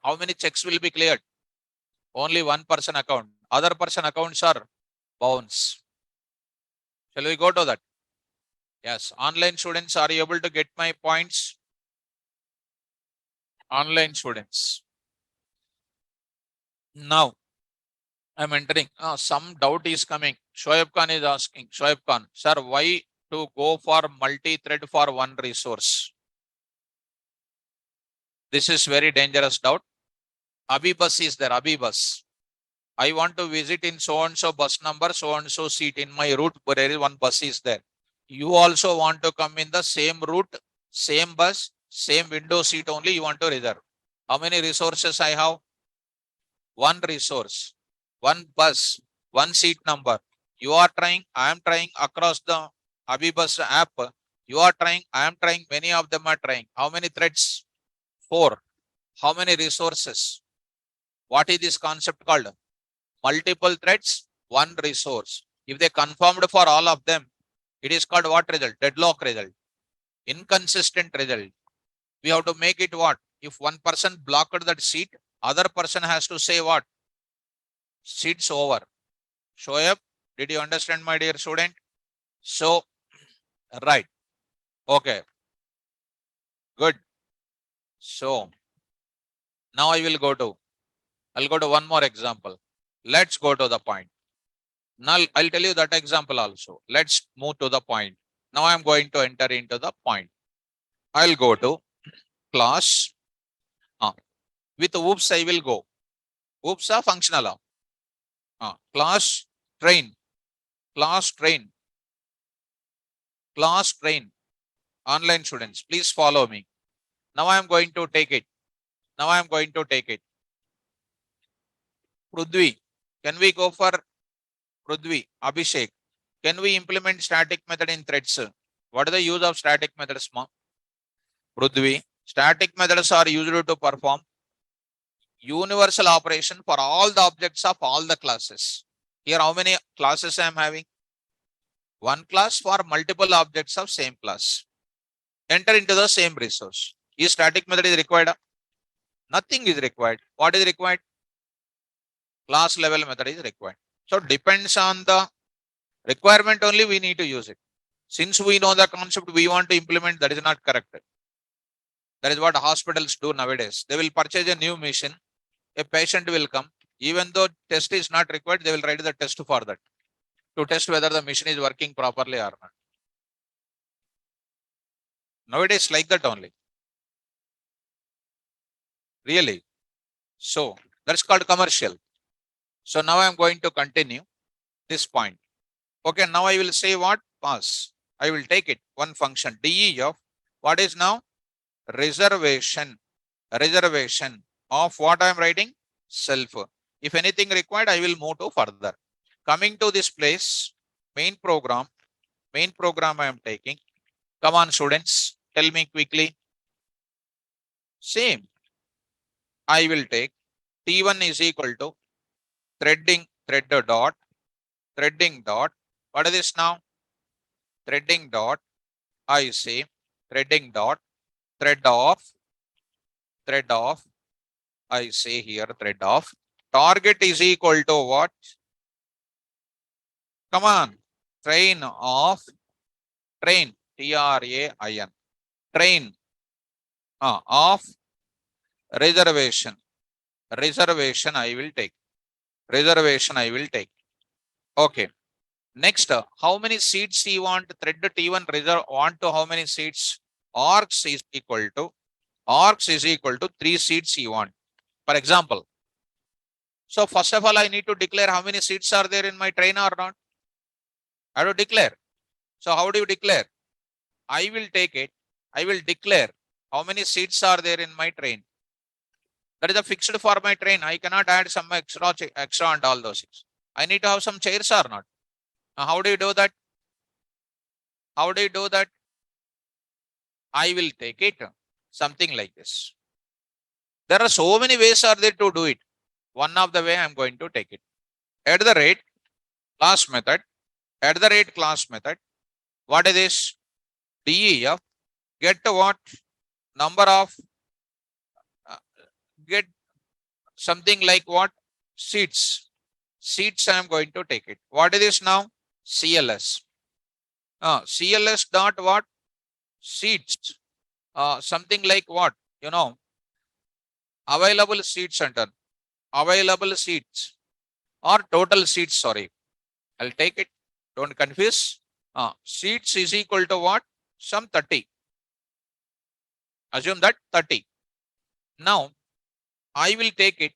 How many checks will be cleared? Only one person account. Other person accounts are bounce. Shall we go to that? Yes. Online students, are you able to get my points? Online students. Now, I'm entering. Some doubt is coming. Shoaib Khan is asking. Shoaib Khan, sir, why to go for multi-thread for one resource? This is very dangerous doubt. Abibus is there. Abibus. I want to visit in so and so bus number, so and so seat in my route, but there is one bus is there. You also want to come in the same route, same bus, same window seat only you want to reserve. How many resources I have? One resource, one bus, one seat number. You are trying, I am trying across the Abibus app. You are trying, I am trying, many of them are trying. How many threads? 4. How many resources? What is this concept called? Multiple threads, one resource. If they confirmed for all of them, it is called what result? Deadlock result. Inconsistent result. We have to make it what? If one person blocked that seat, other person has to say what? Seats over. Shoaib, did you understand, my dear student? So, right. Okay. Good. So, now I'll go to one more example. Let's go to the point. Now I'll tell you that example also. Let's move to the point. Now I'm going to enter into the point. I'll go to class. With oops, I will go. Oops are functional. Class train. Class train. Class train. Online students, please follow me. Now I am going to take it. Now I am going to take it. Prudvi. Can we go for Prudvi? Abhishek. Can we implement static method in threads? What is the use of static methods, ma? Prudvi. Static methods are used to perform universal operation for all the objects of all the classes. Here, how many classes I am having? One class for multiple objects of same class. Enter into the same resource. Is static method is required? Nothing is required. What is required? Class level method is required. So depends on the requirement only we need to use it. Since we know the concept we want to implement, that is not correct. That is what hospitals do nowadays. They will purchase a new machine. A patient will come. Even though test is not required, they will write the test for that to test whether the machine is working properly or not. Nowadays, like that only. Really. So that's called commercial. So now I am going to continue this point. Okay, now I will say what? Pass. I will take it. One function DEF. What is now? Reservation. Reservation of what I am writing? Self. If anything required, I will move to further. Coming to this place, main program I am taking. Come on, students, tell me quickly. Same. I will take T1 is equal to threading dot. What is this now? Threading dot. I say threading dot. Thread off. I say here thread off. Target is equal to what? Come on. Train of train. TRAIN. Train of reservation. Reservation I will take. Reservation I will take. Okay. Next, how many seats you want? Thread T1 reserve want to how many seats? Arcs is equal to 3 seats you want. For example. So first of all, I need to declare how many seats are there in my train or not. I have to declare. So how do you declare? I will take it. I will declare how many seats are there in my train. That is a fixed for my train. I cannot add some extra and all those things. I need to have some chairs or not. Now, how do you do that? How do you do that? I will take it. something like this. There are so many ways are there to do it. One of the way I'm going to take it. At the rate class method, at the rate class method, what is this? DEF, get what? Number of, uh, get something like what? Seats. Seats I'm going to take it. What is this now? CLS. CLS dot what? Seats. Something like what? Available seats enter. Available seats or total seats, sorry. I'll take it. Don't confuse. Seats is equal to what? Some 30. Assume that 30. Now, I will take it.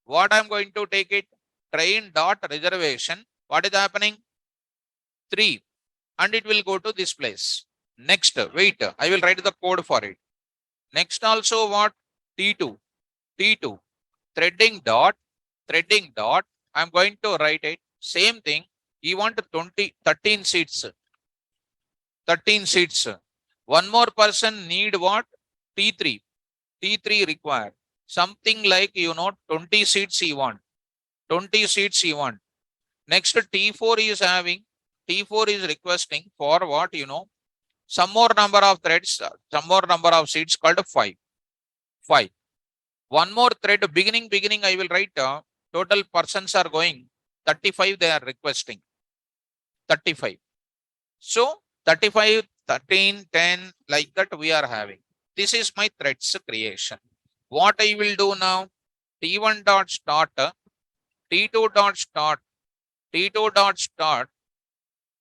What I'm going to take it? Train dot reservation. What is happening? 3. And it will go to this place. Next, wait, I will write the code for it. Next also what? T2. T2. Threading dot. I'm going to write it. Same thing. You want 13 seats. 13 seats. One more person need what? T3. T3 required. Something like, 20 seats you want. 20 seats you want. Next, T4 is having, T4 is requesting for what, some more number of threads, some more number of seats called 5. 5. One more thread, beginning, I will write, total persons are going, 35 they are requesting. 35. So, 35, 13, 10, like that we are having. This is my threads creation. What I will do now? T1 dot start, T2 dot start, T2 dot start,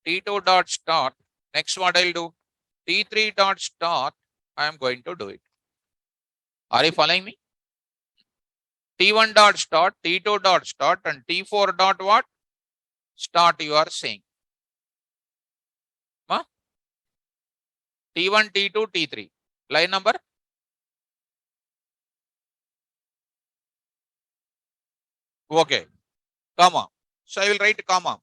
T2 dot start. Next, what I'll do? T3 dot start. I am going to do it. Are you following me? T1 dot start, T2 dot start, and T4 dot what? Start, you are saying. Huh? T1, T2, T3. Line number? Okay. Comma. So I will write comma.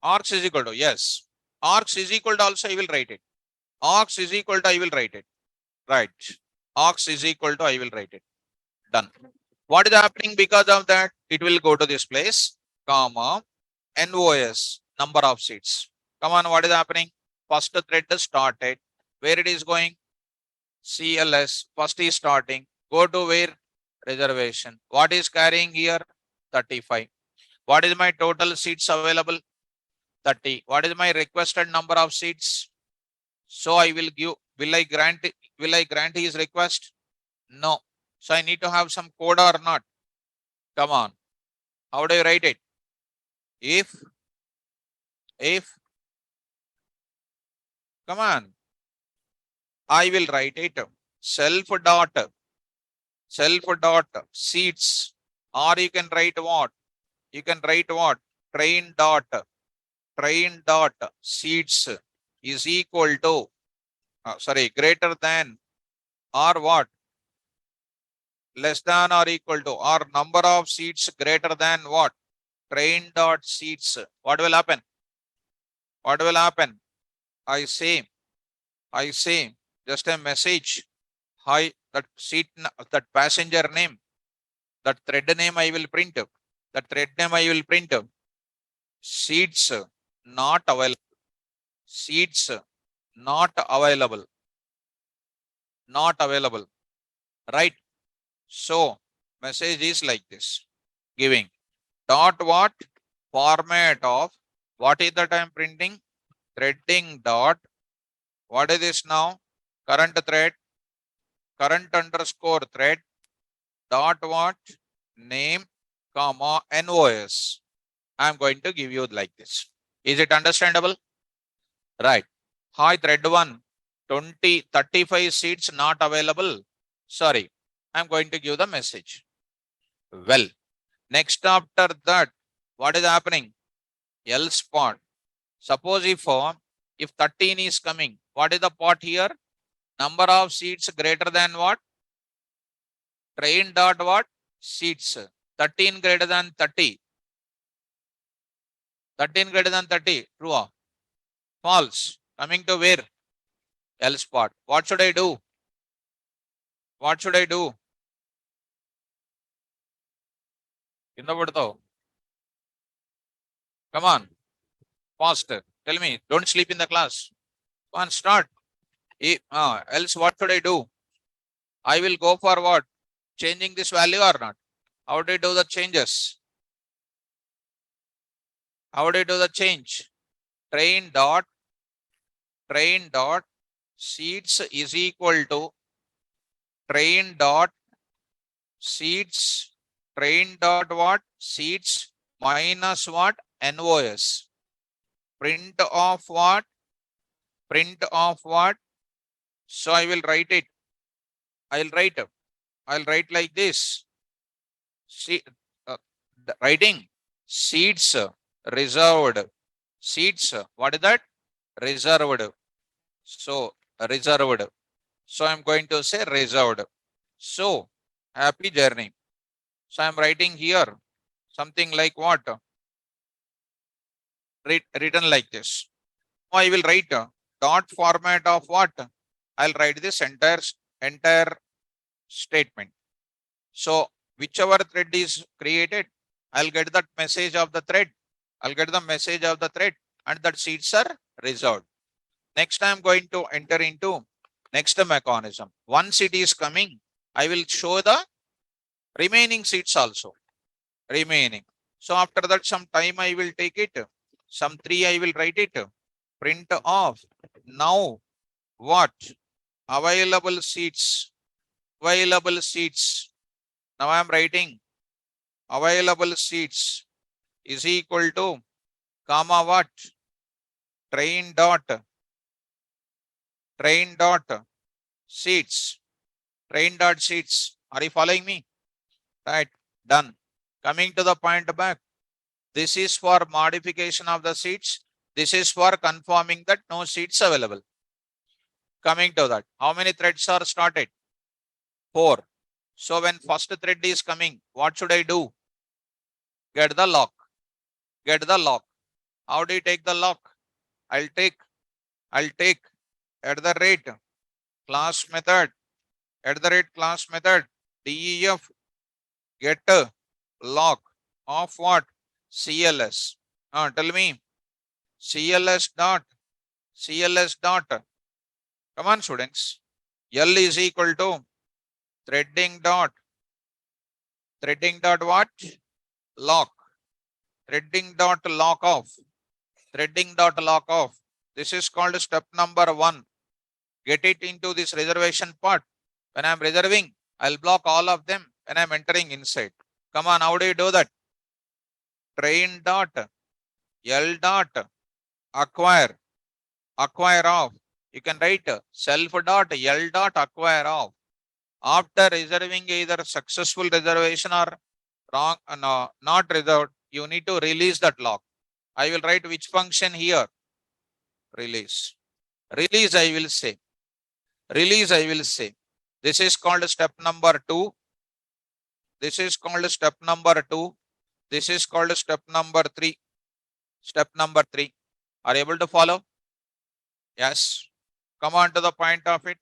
Arcs is equal to, yes. Arcs is equal to also I will write it. Arcs is equal to I will write it. Right. Arcs is equal to I will write it. Done. What is happening because of that? It will go to this place, comma, NOS, number of seats. Come on, what is happening? First thread started. Where it is going? CLS. First is starting. Go to where? Reservation. What is carrying here? 35. What is my total seats available? 30. What is my requested number of seats? So I will give, will I grant his request? No. So I need to have some code or not? Come on. How do you write it? If, come on. I will write it. Self dot seats. Or you can write what? You can write what? Train dot seats is equal to, greater than or what? Less than or equal to, or number of seats greater than what? Train dot seats. What will happen? What will happen? I say just a message. Hi, that seat, that passenger name, that thread name I will print. That thread name I will print. Seats not available. Seats not available. Not available. Right? So, message is like this. Giving dot what? Format of, what is that I am printing? Threading dot, what is this now? Current thread, current underscore thread, dot what? Name, comma, NOS. I am going to give you like this. Is it understandable? Right. Hi, thread 1, 35 seats not available. Sorry, I'm going to give the message. Well, next after that, what is happening? Else part. Suppose if 13 is coming, what is the part here? Number of seats greater than what? Train dot what? Seats. 13 greater than 30. 13 greater than 30. True or false? Coming to where? Else part. What should I do? What should I do? In the though. Come on. Faster. Tell me. Don't sleep in the class. Come on, start. Else what should I do? I will go for what? Changing this value or not? How do I do the changes? How do I do the change? Train dot seeds is equal to train dot seeds train dot what? Seeds minus what? NOS. Print of what? Print of what? So I will write it. I'll write like this. See, writing seeds reserved. Seeds, what is that? Reserved. So reserved. So I'm going to say reserved. So happy journey. So I'm writing here something like what? Written like this. Now I will write dot format of what? I'll write this entire statement. So whichever thread is created, I'll get that message of the thread. I'll get the message of the thread and that seeds are reserved. Next, I'm going to enter into next mechanism. Once it is coming, I will show the remaining seeds also. Remaining. So after that, some time I will take it. Some 3 I will write it. Print of now what? Available seeds. Available seeds. Now I am writing available seeds is equal to comma what? Train dot seeds. Train dot seeds. Are you following me? Right. Done. Coming to the point back. This is for modification of the seeds. This is for confirming that no seeds available. Coming to that. How many threads are started? 4. So when first thread is coming, what should I do? Get the lock. Get the lock. How do you take the lock? I'll take at the rate class method, class method, def get lock of what? CLS. Tell me, CLS dot. Come on, students. L is equal to threading dot what? Lock. Threading dot lock off. This is called step number 1. Get it into this reservation part. When I'm reserving, I'll block all of them when I'm entering inside. Come on, how do you do that? Train dot L dot acquire off. You can write self dot L dot acquire off. After reserving either successful reservation or wrong, no, not reserved, you need to release that lock. I will write which function here. Release. Release, I will say. This is called step number 2. This is called step number 2. This is called step number 3. Step number 3. Are you able to follow? Yes. Come on to the point of it.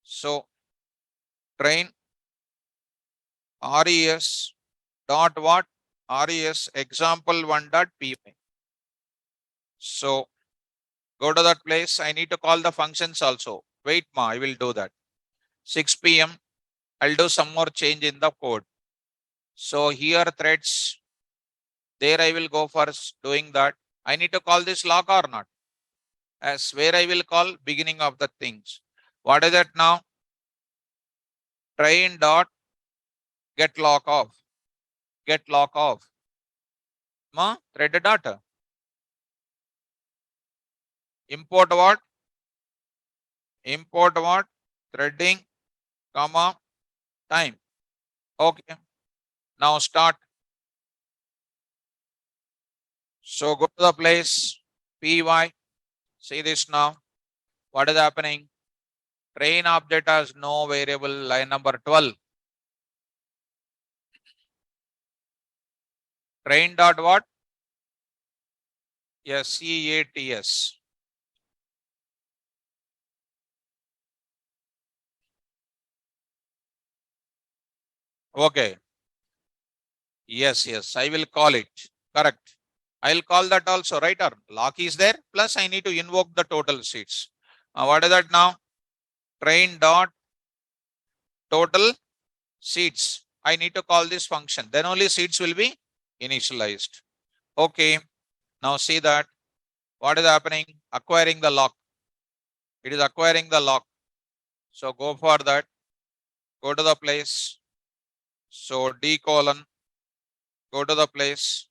So train res dot what? Res example 1 dot py. So go to that place. I need to call the functions also. Wait, I will do that. 6 p.m. I'll do some more change in the code. So here threads, there I will go for doing that. I need to call this lock or not? As where I will call beginning of the things. What is that now? Train dot get lock off. Thread data. Import what? Threading, comma, time. Okay. Now start. So go to the place py. See this now. What is happening? Train object has no variable, line number 12. Train dot what? SEATS. Okay. Yes, yes, I will call it. Correct. I'll call that also, right? Or lock is there. Plus, I need to invoke the total seats. What is that now? Train dot total seats. I need to call this function. Then only seats will be initialized. Okay. Now see that. What is happening? Acquiring the lock. It is acquiring the lock. So go for that. Go to the place. So D colon. Go to the place.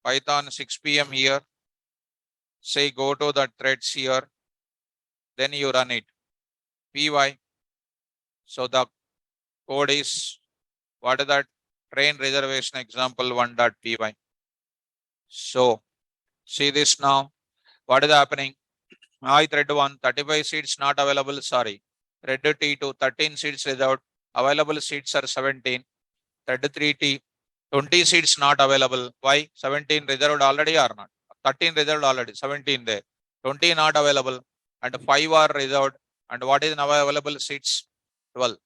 Python 6 p.m. here. Say go to the threads here. Then you run it. Py. So the code is, what is that? Train reservation example 1.py. So see this now. What is happening? I thread 1, 35 seats not available. Sorry. Thread T2, 13 seats reserved. Available seats are 17. Thread 3T, 20 seats not available. Why? 17 reserved already or not? 13 reserved already. 17 there. 20 not available. And 5 are reserved. And what is now available seats? 12.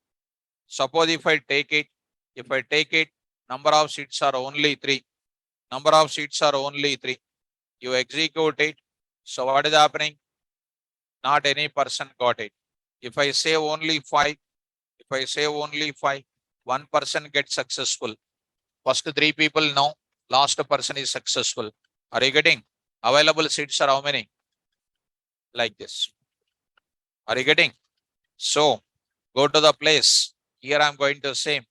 Suppose if I take it, number of seats are only 3. Number of seats are only 3. You execute it. So what is happening? Not any person got it. If I say only 5, one person gets successful. First 3 people know, last person is successful. Are you getting? Available seats are how many? Like this. Are you getting? So go to the place. Here I'm going to say,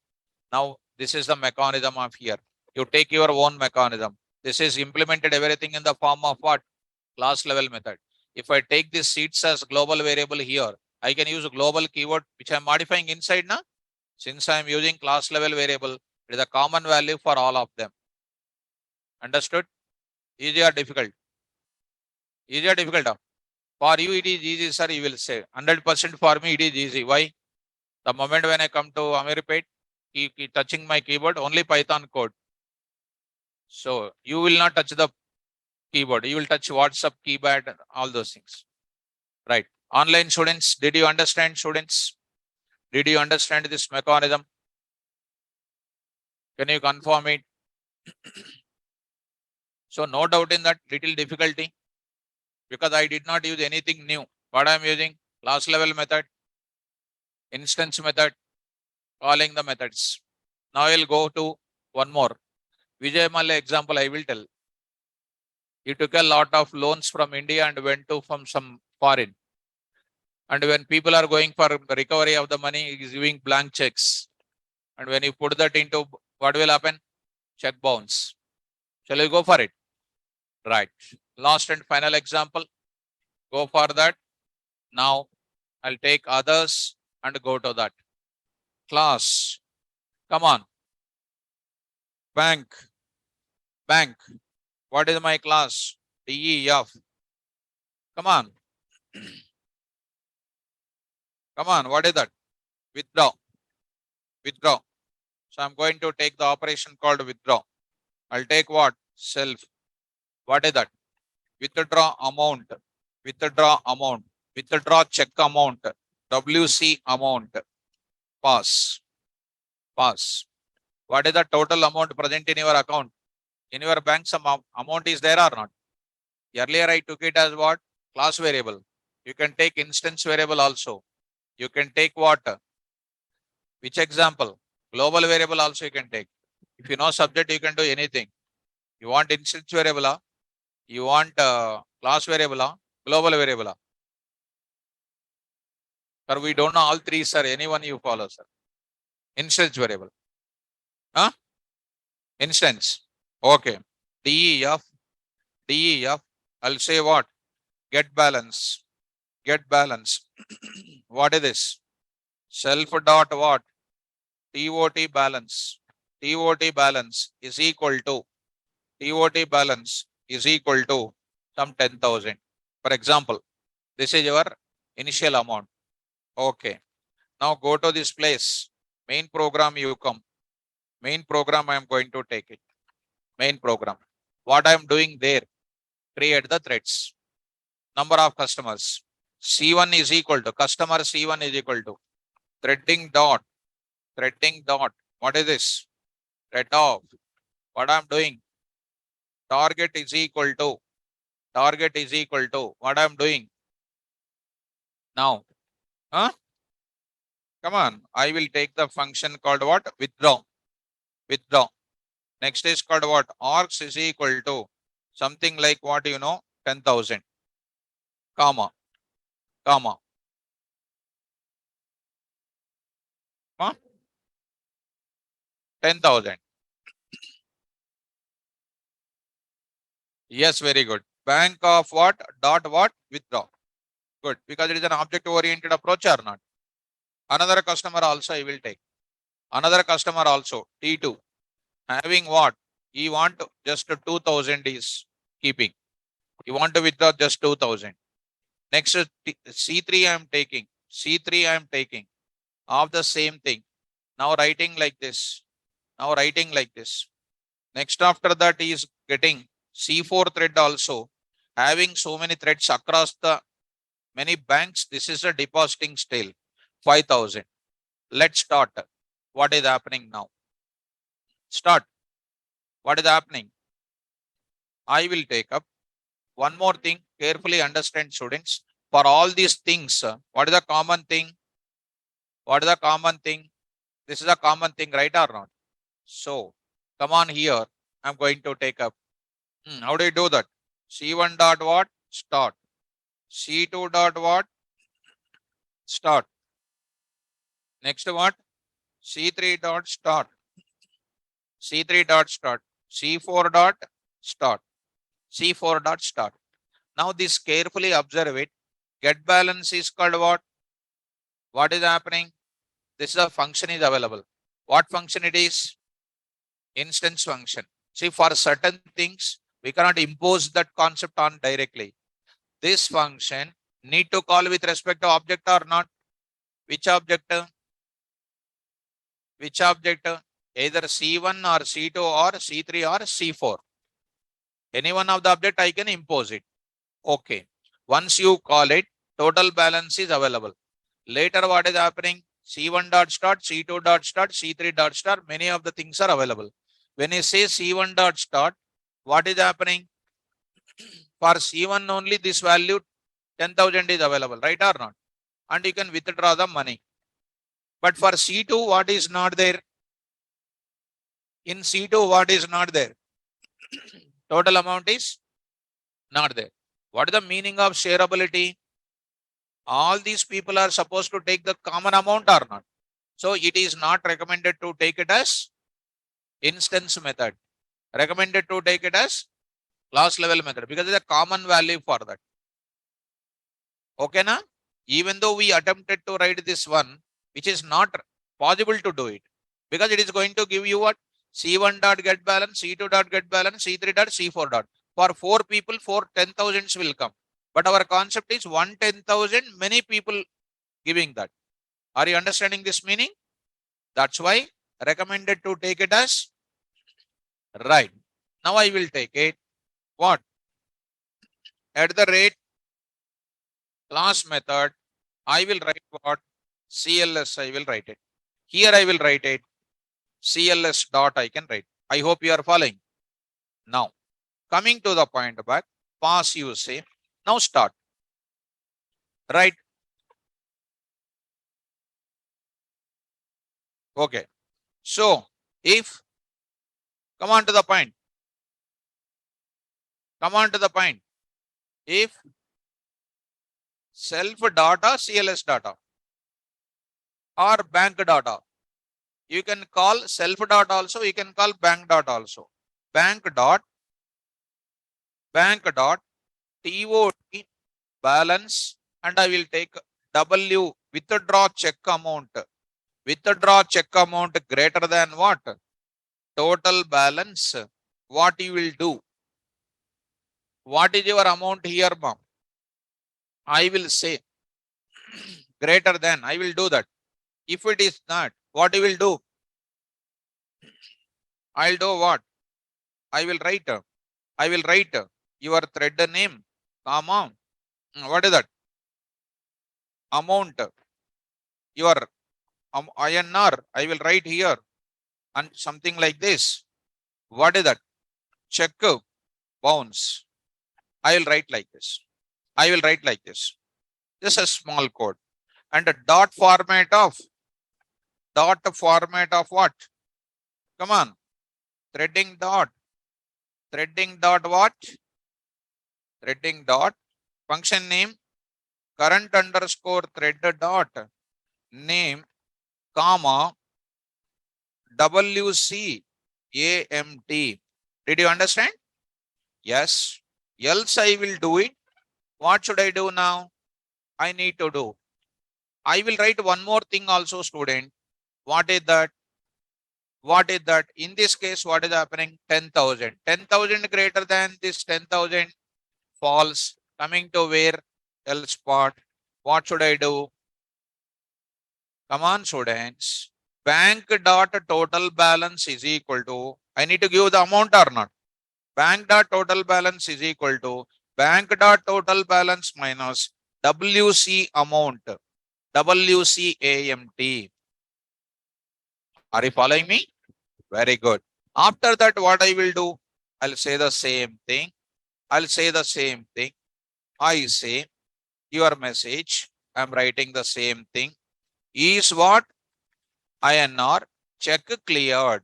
now this is the mechanism of here. You take your own mechanism. This is implemented everything in the form of what? Class level method. If I take this seats as global variable here, I can use a global keyword which I'm modifying inside now. Since I'm using class level variable, it is a common value for all of them. Understood? Easy or difficult? Easy or difficult? For you it is easy, sir, you will say. 100% for me it is easy. Why? The moment when I come to Amirpet, keep touching my keyboard, only Python code. So you will not touch the keyboard. You will touch WhatsApp keypad, all those things. Right. Online students, did you understand, students? Did you understand this mechanism? Can you confirm it? So no doubt in that, little difficulty, because I did not use anything new. What I am using? Class level method, instance method, calling the methods. Now I will go to one more. Vijay Mallya example I will tell. He took a lot of loans from India and went to from some foreign. And when people are going for recovery of the money, he is giving blank checks. And when you put that into, what will happen? Check bounce. Shall we go for it? Right. Last and final example. Go for that. Now I'll take others and go to that. Class. Come on. Bank. Bank. What is my class? DEF. Come on. Come on. What is that? Withdraw. Withdraw. So I'm going to take the operation called withdraw. I'll take what? Self. What is that? Withdraw amount. Withdraw amount. Withdraw check amount. WC amount. Pass. Pass. What is the total amount present in your account? In your bank, some amount is there or not? Earlier I took it as what? Class variable. You can take instance variable also. You can take what? Which example? Global variable also you can take. If you know subject, you can do anything. You want instance variable, you want class variable, global variable. Sir, we don't know all three, sir. Anyone you follow, sir. Instance variable. Huh? Instance. Okay. DEF. DEF. I'll say what? Get balance. Get balance. What is this? Self dot what? TOT balance. TOT balance is equal to TOT balance is equal to some 10,000. For example, this is your initial amount. Okay. Now go to this place. Main program you come. Main program I am going to take it. Main program. What I am doing there? Create the threads. Number of customers. C1 is equal to customer C1 is equal to threading dot What is this? Red off. What I'm doing? Target is equal to what I'm doing now. Huh? Come on. I will take the function called what? Withdraw. Withdraw. Next is called what? Arcs is equal to something like what 10,000. Comma. Comma. Huh? 10,000. Yes, very good. Bank of what? Dot what? Withdraw. Good. Because it is an object oriented approach or not. Another customer also I will take. Another customer also. T2. Having what? He want just 2,000 is keeping. You want to withdraw just 2,000. Next C3 I am taking. C3 I am taking of the same thing. Now writing like this. Now writing like this. Next after that he is getting C4 thread also. Having so many threads across the many banks. This is a depositing style. 5,000. Let's start. What is happening now? Start. What is happening? I will take up. One more thing, carefully understand students. For all these things, what is the common thing? What is the common thing? This is a common thing, right or not? So, come on here. I'm going to take up. How do you do that? C1 dot what? Start. C2 dot what? Start. Next what? C3 dot start. C3 dot start. C4 dot start. C4 dot start. Now this carefully observe it. Get balance is called what? What is happening? This is a function is available. What function it is? Instance function. See, for certain things, we cannot impose that concept on directly. This function need to call with respect to object or not? Which object? Which object? Either C1 or C2 or C3 or C4. Any one of the object I can impose it. Okay. Once you call it, total balance is available. Later what is happening? C1 dot start, C2 dot start, C3 dot start. Many of the things are available. When you say C1 dot start, what is happening? For C1 only this value 10,000 is available, right or not? And you can withdraw the money. But for C2, what is not there? In C2, what is not there? Total amount is not there. What is the meaning of shareability? All these people are supposed to take the common amount or not. So it is not recommended to take it as instance method. Recommended to take it as class level method because it's a common value for that. Okay, na? Even though we attempted to write this one, which is not possible to do it because it is going to give you what? C1 dot get balance, C2 dot get balance, C3 dot, C4 dot. For 4 people, 4 10,000s will come. But our concept is 1 10,000, many people giving that. Are you understanding this meaning? That's why recommended to take it as right. Now I will take it. What? At the rate class method, I will write what? CLS, I will write it. Here I will write it. CLS dot I can write. I hope you are following. Now, coming to the point back, pass you say. Now start. Right. Okay. So, if, come on to the point. Come on to the point. If self data, CLS data or bank data, you can call self dot also, you can call bank dot also. Bank dot TOT balance and I will take W withdraw check amount. Withdraw check amount greater than what? Total balance. What you will do? What is your amount here, mom? I will say greater than. I will do that. If it is not, what you will do? I'll do what? I will write. I will write your thread name, comma. What is that? Amount. Your INR. I will write here. and something like this. What is that? Check bounce. I will write like this. I will write like this. Just a small code. And a dot format of what? Come on. Threading dot. Threading dot what? Threading dot. Function name current underscore thread dot name comma WCAMT. Did you understand? Yes. Else I will do it. What should I do now? I need to do. I will write one more thing also, student. What is that? What is that? In this case, what is happening? 10,000. 10,000 greater than this 10,000 false. Coming to where? Else part. What should I do? Come on, students. Bank dot total balance is equal to, I need to give the amount or not? Bank dot total balance is equal to bank dot total balance minus WC amount. WCAMT. Are you following me? Very good. After that, what I will do? I'll say the same thing. I'll say the same thing. I say your message. I'm writing the same thing. Is what? INR check cleared.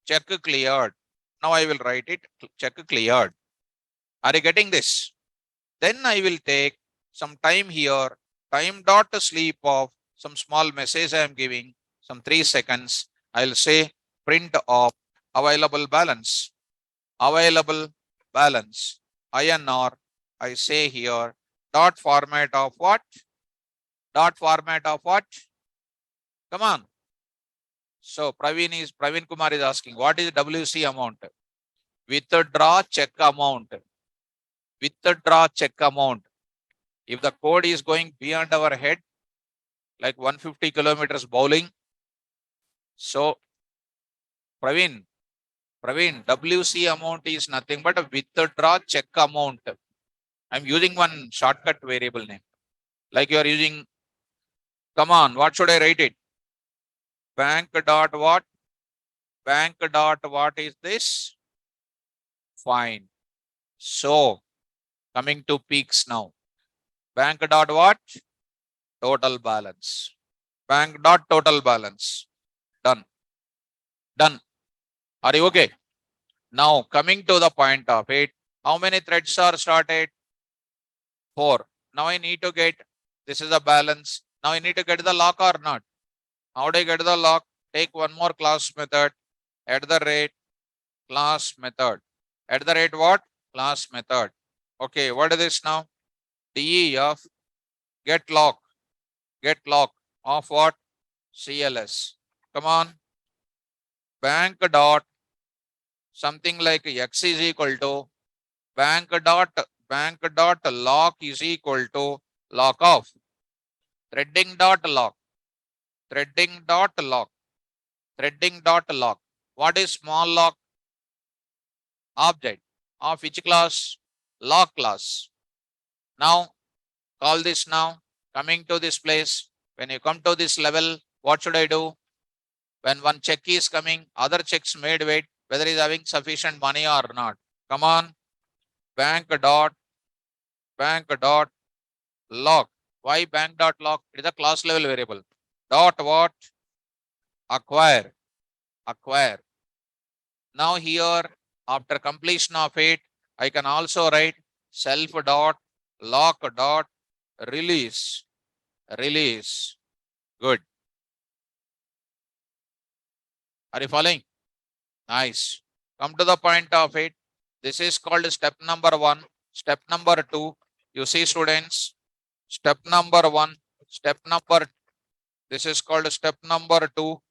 Check cleared. Now I will write it. Check cleared. Are you getting this? Then I will take some time here. Time dot sleep of some small message I am giving. Some 3 seconds. I'll say print of available balance. Available balance. INR. I say here dot format of what? Dot format of what? Come on. So Praveen Kumar is asking, what is WC amount? Withdraw check amount. Withdraw check amount. If the code is going beyond our head, like 150 kilometers bowling. So Praveen, WC amount is nothing but a withdraw check amount. I'm using one shortcut variable name. Like you are using, come on, what should I write it? Bank dot what? Bank dot what is this? Fine. So coming to peaks now. Bank dot what? Total balance. Bank dot total balance. Done. Done. Are you okay? Now coming to the point of it. How many threads are started? 4. Now I need to get, this is a balance. Now I need to get the lock or not? How do I get the lock? Take one more class method. At the rate class method. At the rate what? Class method. Okay, what is this now? DEF get lock. Get lock of what? CLS. Come on. Bank dot something like X is equal to bank dot lock is equal to lock of threading dot lock. Threading dot lock. Threading dot lock. What is small lock? Object of which class? Lock class. Now call this now. Coming to this place. When you come to this level, what should I do? When one check is coming, other checks made wait, whether he is having sufficient money or not. Come on. Bank dot lock. Why bank dot lock? It is a class level variable. Dot what? Acquire. Acquire. Now here, after completion of it, I can also write self dot lock dot release. Release. Good. Are you following? Nice. Come to the point of it. This is called step number 1. Step number 2. You see, students, step number 1, this is called step number 2,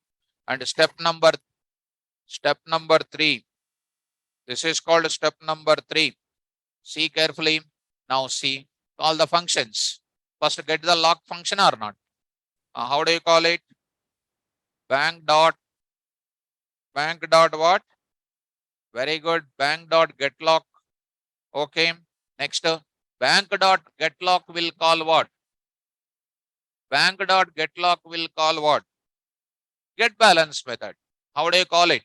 and step number 3. This is called step number 3. See carefully. Now see all the functions. First get the lock function or not. How do you call it? Bank dot what? Very good. Bank dot get lock. Okay. Next, bank dot get lock will call what? Bank dot get lock will call what? Get balance method. How do you call it?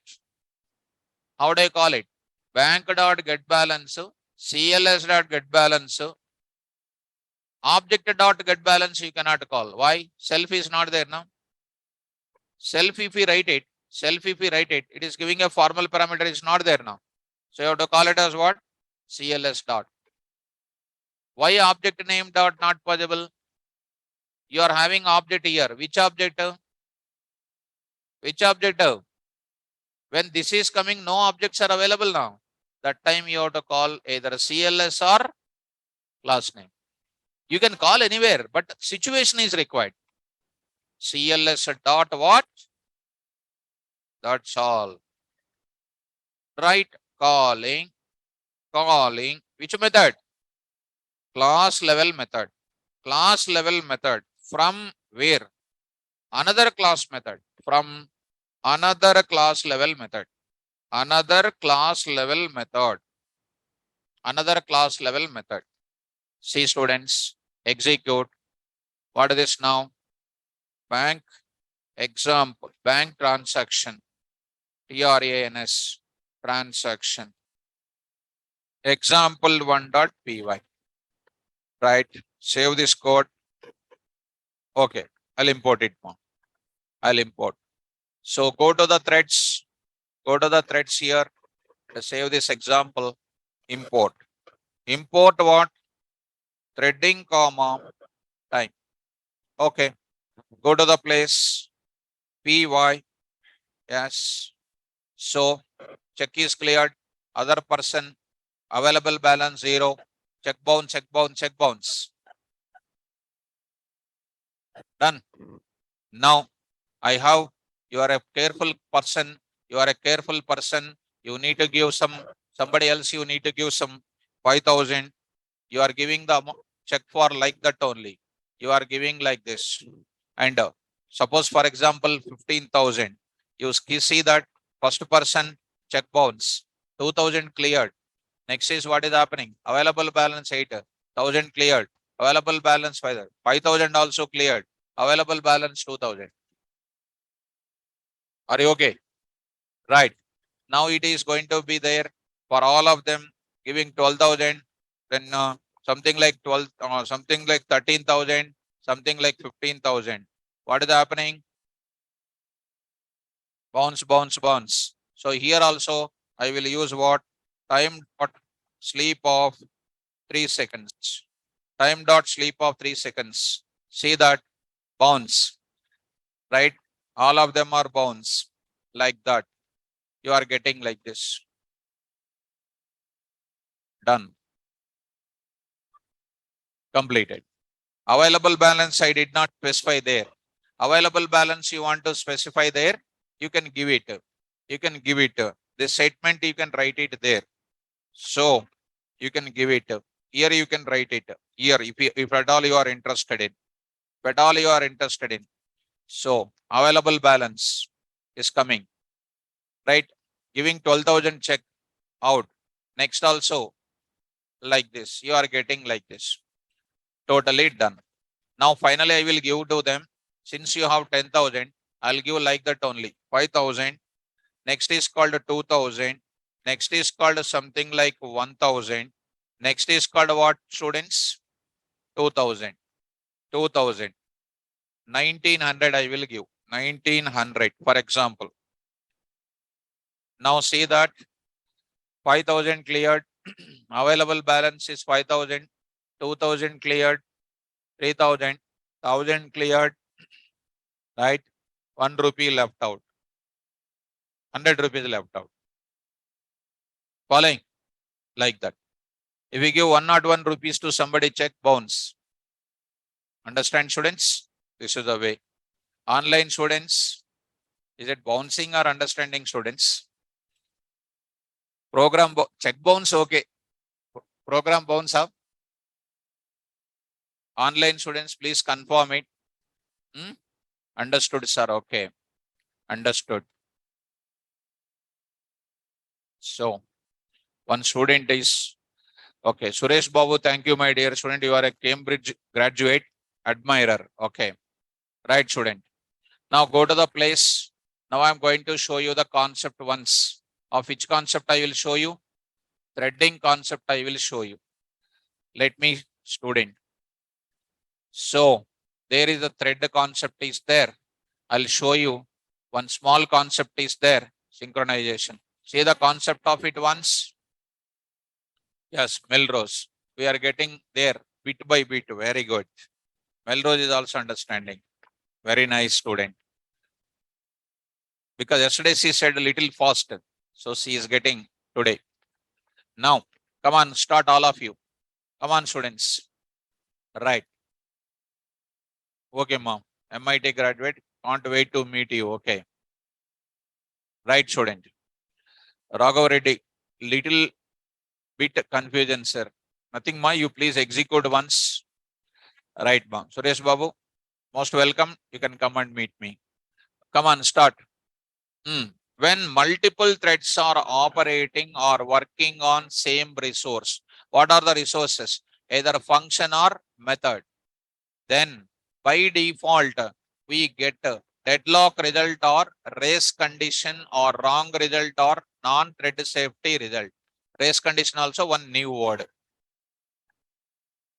How do you call it? Bank dot get balance, CLS dot get balance, object dot get balance you cannot call. Why? Self is not there now. Self if we write it, it is giving a formal parameter is not there now. So you have to call it as what? CLS dot. Why object name dot not possible? You are having object here. Which object? Which object? When this is coming, no objects are available now. That time you have to call either CLS or class name. You can call anywhere, but situation is required. CLS dot what? That's all. Right? Calling. Which method? Class level method. Class level method. From where? Another class method. From another class level method. Another class level method. Another class level method. See students, execute. What is this now? Bank example, bank transaction, TRANS, transaction, example1.py, right? Save this code. Okay, I'll import it now. I'll import. So go to the threads, here, save this example, import. Import what? Threading, comma, time. Okay, go to the place, PY, yes. So check is cleared, other person, available balance 0, check bounce, check bounce, check bounce. Done. Now I have, you are a careful person, you need to give somebody else, you need to give some 5,000. You are giving the check for like that only. You are giving like this. And suppose for example, 15,000. You see that first person check bounce, 2,000 cleared. Next is what is happening? Available balance 8,000 cleared. Available balance 5,000 also cleared. Available balance 2,000. Are you okay? Right. Now it is going to be there for all of them giving 12,000. Then something like 12, something like 13,000, something like 15,000. What is happening? Bounce, bounce, bounce. So here also I will use what? Time dot sleep of 3 seconds. Time dot sleep of 3 seconds. See that bounce, right? All of them are bounce like that. You are getting like this. Done. Completed. Available balance I did not specify there. Available balance you want to specify there, you can give it. You can give it. This statement you can write it there. So you can give it. Here you can write it. Here if at all you are interested in. If at all you are interested in. So available balance is coming. Right? Giving 12,000 check out. Next also like this. You are getting like this. Totally done. Now finally I will give to them. Since you have 10,000, I'll give like that only. 5,000. Next is called 2,000. Next is called something like 1,000. Next is called what, students? 2,000. 2,000. 1,900 I will give. 1,900 for example. Now see that 5,000 cleared. Available balance is 5,000. 2,000 cleared. 3,000. 1,000 cleared. Right? 1 rupee left out. 100 rupees left out. Following? Like that. If we give 101 rupees to somebody, check bounce. Understand, students? This is the way. Online students, is it bouncing or understanding, students? Program check bounce, okay. Program bounce up. Online students, please confirm it. Understood, sir. Okay. Understood. So, one student is, okay. Suresh Babu, thank you, my dear student. You are a Cambridge graduate, admirer. Okay. Right, student. Now go to the place. Now I'm going to show you the concept once. Of which concept I will show you? Threading concept I will show you. Let me, student. So there is a thread concept is there. I'll show you one small concept is there, synchronization. See the concept of it once. Yes, Melrose. We are getting there bit by bit. Very good. Melrose is also understanding. Very nice student. Because yesterday she said a little faster. So she is getting today. Now, come on, start all of you. Come on, students. Right. Okay, mom. MIT graduate. Can't wait to meet you. Okay. Right, student. Raghav Reddy. Little bit confusion, sir. Nothing, ma. You please execute once. Right, mom. Suresh Babu. Most welcome. You can come and meet me. Come on, start. When multiple threads are operating or working on same resource, what are the resources? Either function or method. Then by default, we get deadlock result or race condition or wrong result or non-thread safety result. Race condition also one new word.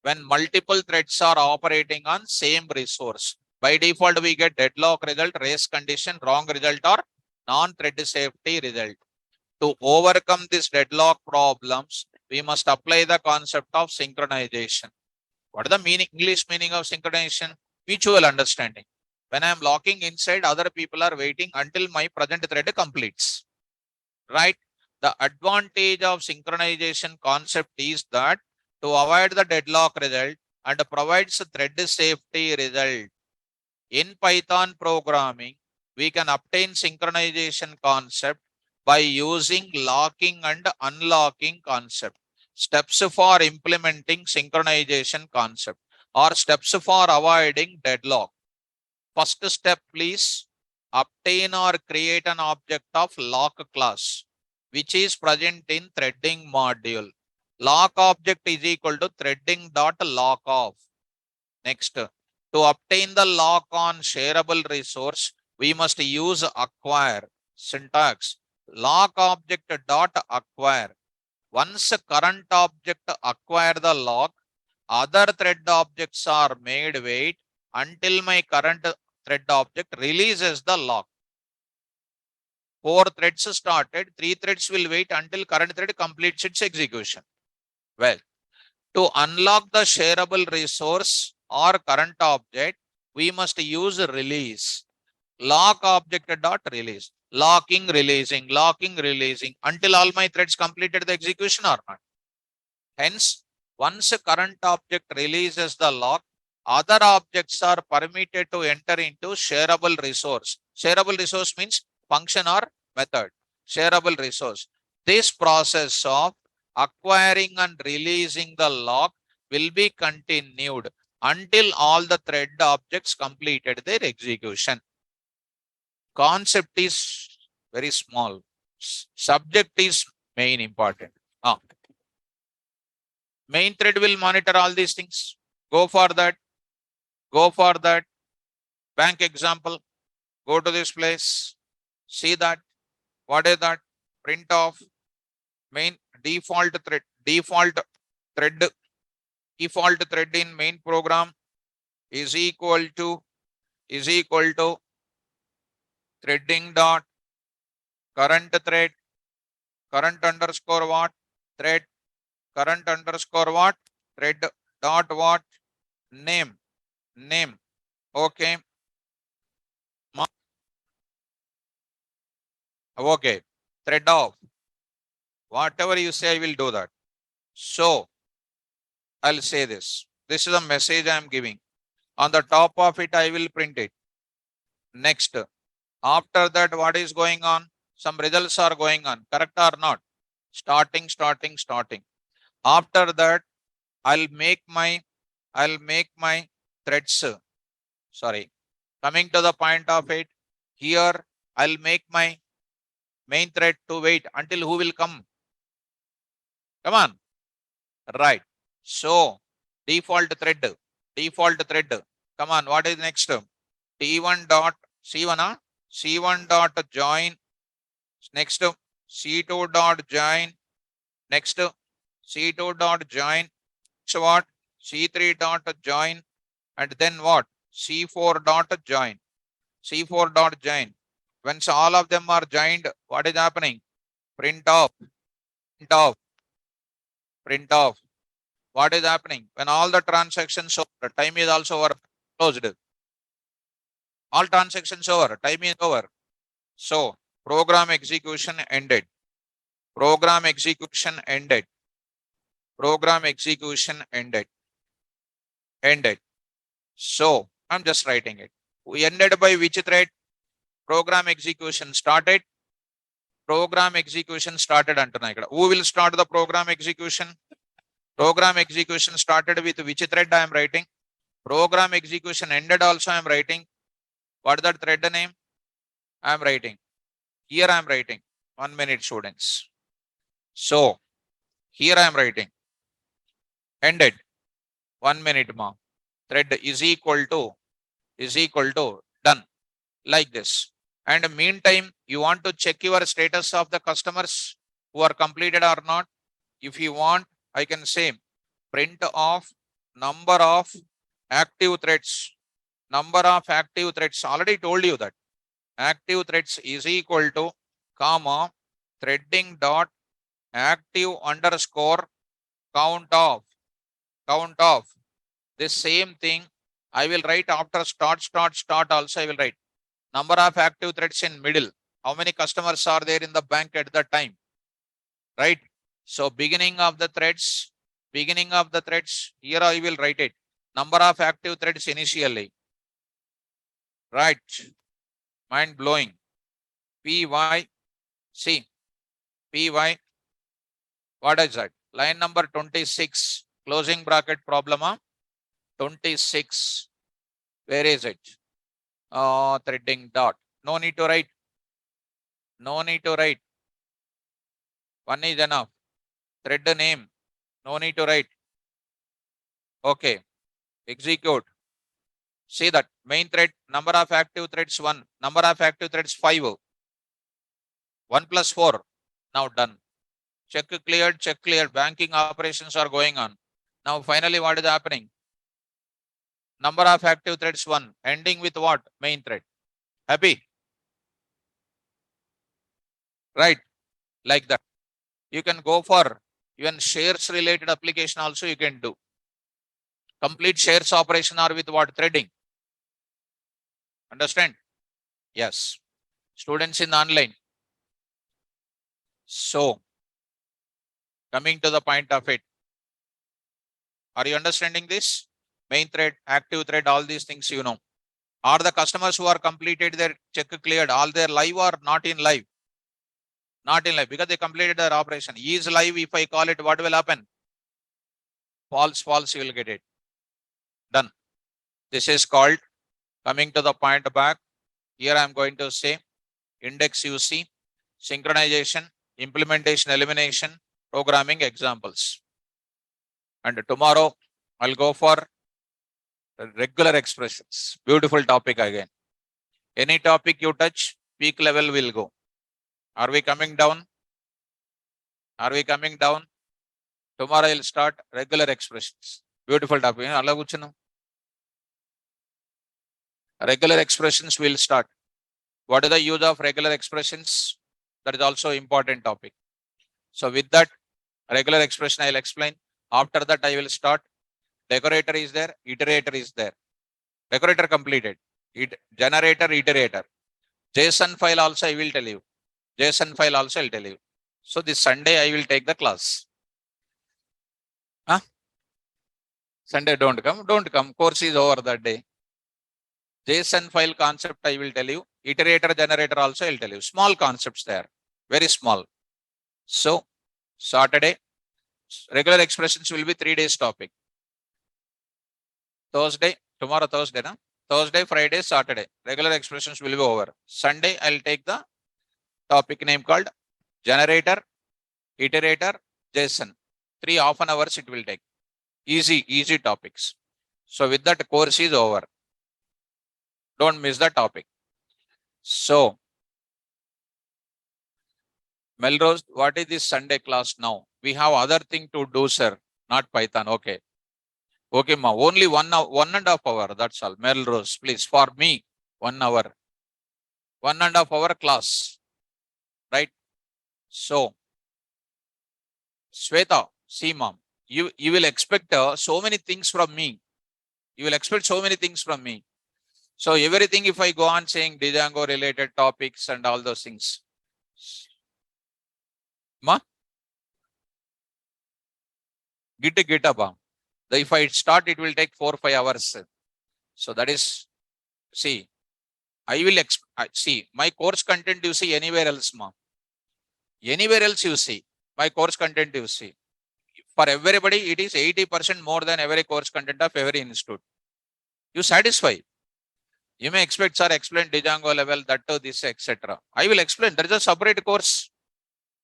When multiple threads are operating on same resource, by default, we get deadlock result, race condition, wrong result or non-thread safety result. To overcome these deadlock problems, we must apply the concept of synchronization. What is the meaning, English meaning of synchronization? Mutual understanding. When I am locking inside, other people are waiting until my present thread completes. Right? The advantage of synchronization concept is that to avoid the deadlock result and provides thread safety result. In Python programming, we can obtain synchronization concept by using locking and unlocking concept. Steps for implementing synchronization concept or steps for avoiding deadlock. First step, please obtain or create an object of lock class, which is present in threading module. Lock object is equal to threading dot lock off. Next, to obtain the lock on shareable resource, we must use acquire. Syntax, lock object dot acquire. Once current object acquire the lock, other thread objects are made wait until my current thread object releases the lock. 4 threads started, 3 threads will wait until current thread completes its execution. Well, to unlock the shareable resource or current object, we must use release. Lock object dot release. Locking, releasing until all my threads completed the execution or not. Hence, once a current object releases the lock, other objects are permitted to enter into shareable resource. Shareable resource means function or method. Shareable resource. This process of acquiring and releasing the lock will be continued until all the thread objects completed their execution. Concept is very small. Subject is main important. Main thread will monitor all these things. Go for that. Go for that. Bank example. Go to this place. See that. What is that? Print of main default thread. Default thread in main program is equal to threading dot current thread, current underscore what? Thread, current underscore what? Thread dot what? Name. Okay. Okay. Thread off. Whatever you say, I will do that. So I'll say this. This is a message I am giving. On the top of it, I will print it. Next. After that, what is going on? Some results are going on. Correct or not? Starting. After that, I'll make my threads. Sorry. Coming to the point of it, here I'll make my main thread to wait until who will come. Come on. Right. So default thread. Come on. What is next? T1 dot C1. C1 dot join, next C2 dot join, next C2 dot join, so what? C3 dot join, and then what? C4 dot join, C4 dot join. Once all of them are joined, what is happening? Print off, print off, print off. What is happening? When all the transactions over, time is also over, closed. All transactions over, time is over. So program execution ended. Program execution ended. Program execution ended. Ended. So I'm just writing it. We ended by which thread? Program execution started. Program execution started అంటున్నా ఇక్కడ. Who will start the program execution? Program execution started with which thread I am writing? Program execution ended also I am writing. What is that thread name? I am writing. Here I am writing. 1 minute, students. So here I am writing. Ended. 1 minute ma. Thread is equal to done. Like this. And meantime, you want to check your status of the customers who are completed or not. If you want, I can say print of number of active threads. Number of active threads. Already told you that. Active threads is equal to comma threading dot active underscore count of. This same thing I will write after start also I will write. Number of active threads in middle. How many customers are there in the bank at that time? Right? So beginning of the threads, here I will write it. Number of active threads initially. Right? Mind blowing. PY, see, PY, what is that? Line number 26, closing bracket problem, 26, where is it? Threading dot, no need to write, one is enough. Thread name, no need to write. Okay, execute. See that main thread, number of active threads 1, number of active threads 5, 1 plus 4, now done. Check cleared, banking operations are going on. Now finally what is happening? Number of active threads 1, ending with what? Main thread. Happy? Right? Like that. You can go for even shares related application also you can do. Complete shares operation are with what? Threading. Understand? Yes. Students in online. So, coming to the point of it. Are you understanding this? Main thread, active thread, all these things you know. Are the customers who are completed their check cleared, all their live or not in live? Not in live because they completed their operation. Is live, if I call it, what will happen? False, you will get it. Done. This is called, coming to the point back. Here I am going to say index UC, synchronization, implementation, elimination, programming examples. And tomorrow I'll go for regular expressions. Beautiful topic again. Any topic you touch, peak level will go. Are we coming down? Are we coming down? Tomorrow I'll start regular expressions. Beautiful topic. Regular expressions will start. What is the use of regular expressions? That is also important topic. So with that regular expression I'll explain. After that I will start. Decorator is there, iterator is there. Decorator completed. Generator, iterator. JSON file also I will tell you. JSON file also I'll tell you. So this Sunday I will take the class. Huh? Sunday don't come. Course is over that day. JSON file concept I will tell you. Iterator, generator also I'll tell you. Small concepts there. Very small. So Saturday, regular expressions will be 3 days topic. Thursday, tomorrow Thursday, na? Thursday, Friday, Saturday. Regular expressions will be over. Sunday, I'll take the topic name called generator, iterator, JSON. 3 half an hours it will take. Easy topics. So with that, course is over. Don't miss the topic. So, Melrose, what is this Sunday class now? We have other thing to do, sir, not Python. Okay. Okay, ma. Only 1 hour, 1.5 hours. That's all. Melrose, please. For me, 1 hour. 1.5 hour class. Right? So, Sweta, see, mom, you will expect so many things from me. You will expect so many things from me. So everything, if I go on saying Django related topics and all those things. Ma, get up. If I start, it will take 4 or 5 hours. So that is, see, I will see my course content you see anywhere else, ma. Anywhere else you see my course content you see. For everybody, it is 80% more than every course content of every institute. You satisfy. You may expect, sir, explain Django level, that to this, etc. I will explain. There is a separate course.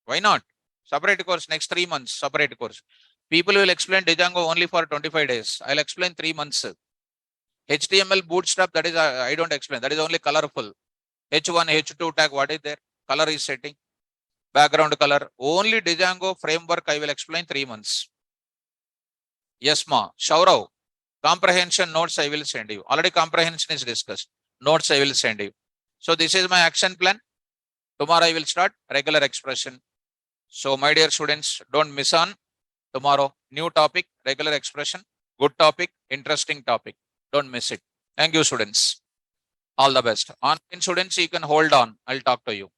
Why not? Separate course, next 3 months, separate course. People will explain Django only for 25 days. I'll explain 3 months. HTML bootstrap, that is, I don't explain. That is only colorful. H1, H2 tag, what is there? Color is setting. Background color. Only Django framework, I will explain 3 months. Yes, ma. Shaurav, comprehension notes I will send you. Already comprehension is discussed. Notes I will send you. So this is my action plan. Tomorrow I will start regular expression. So my dear students, don't miss on tomorrow. New topic, regular expression. Good topic, interesting topic. Don't miss it. Thank you, students. All the best. Online students, you can hold on. I'll talk to you.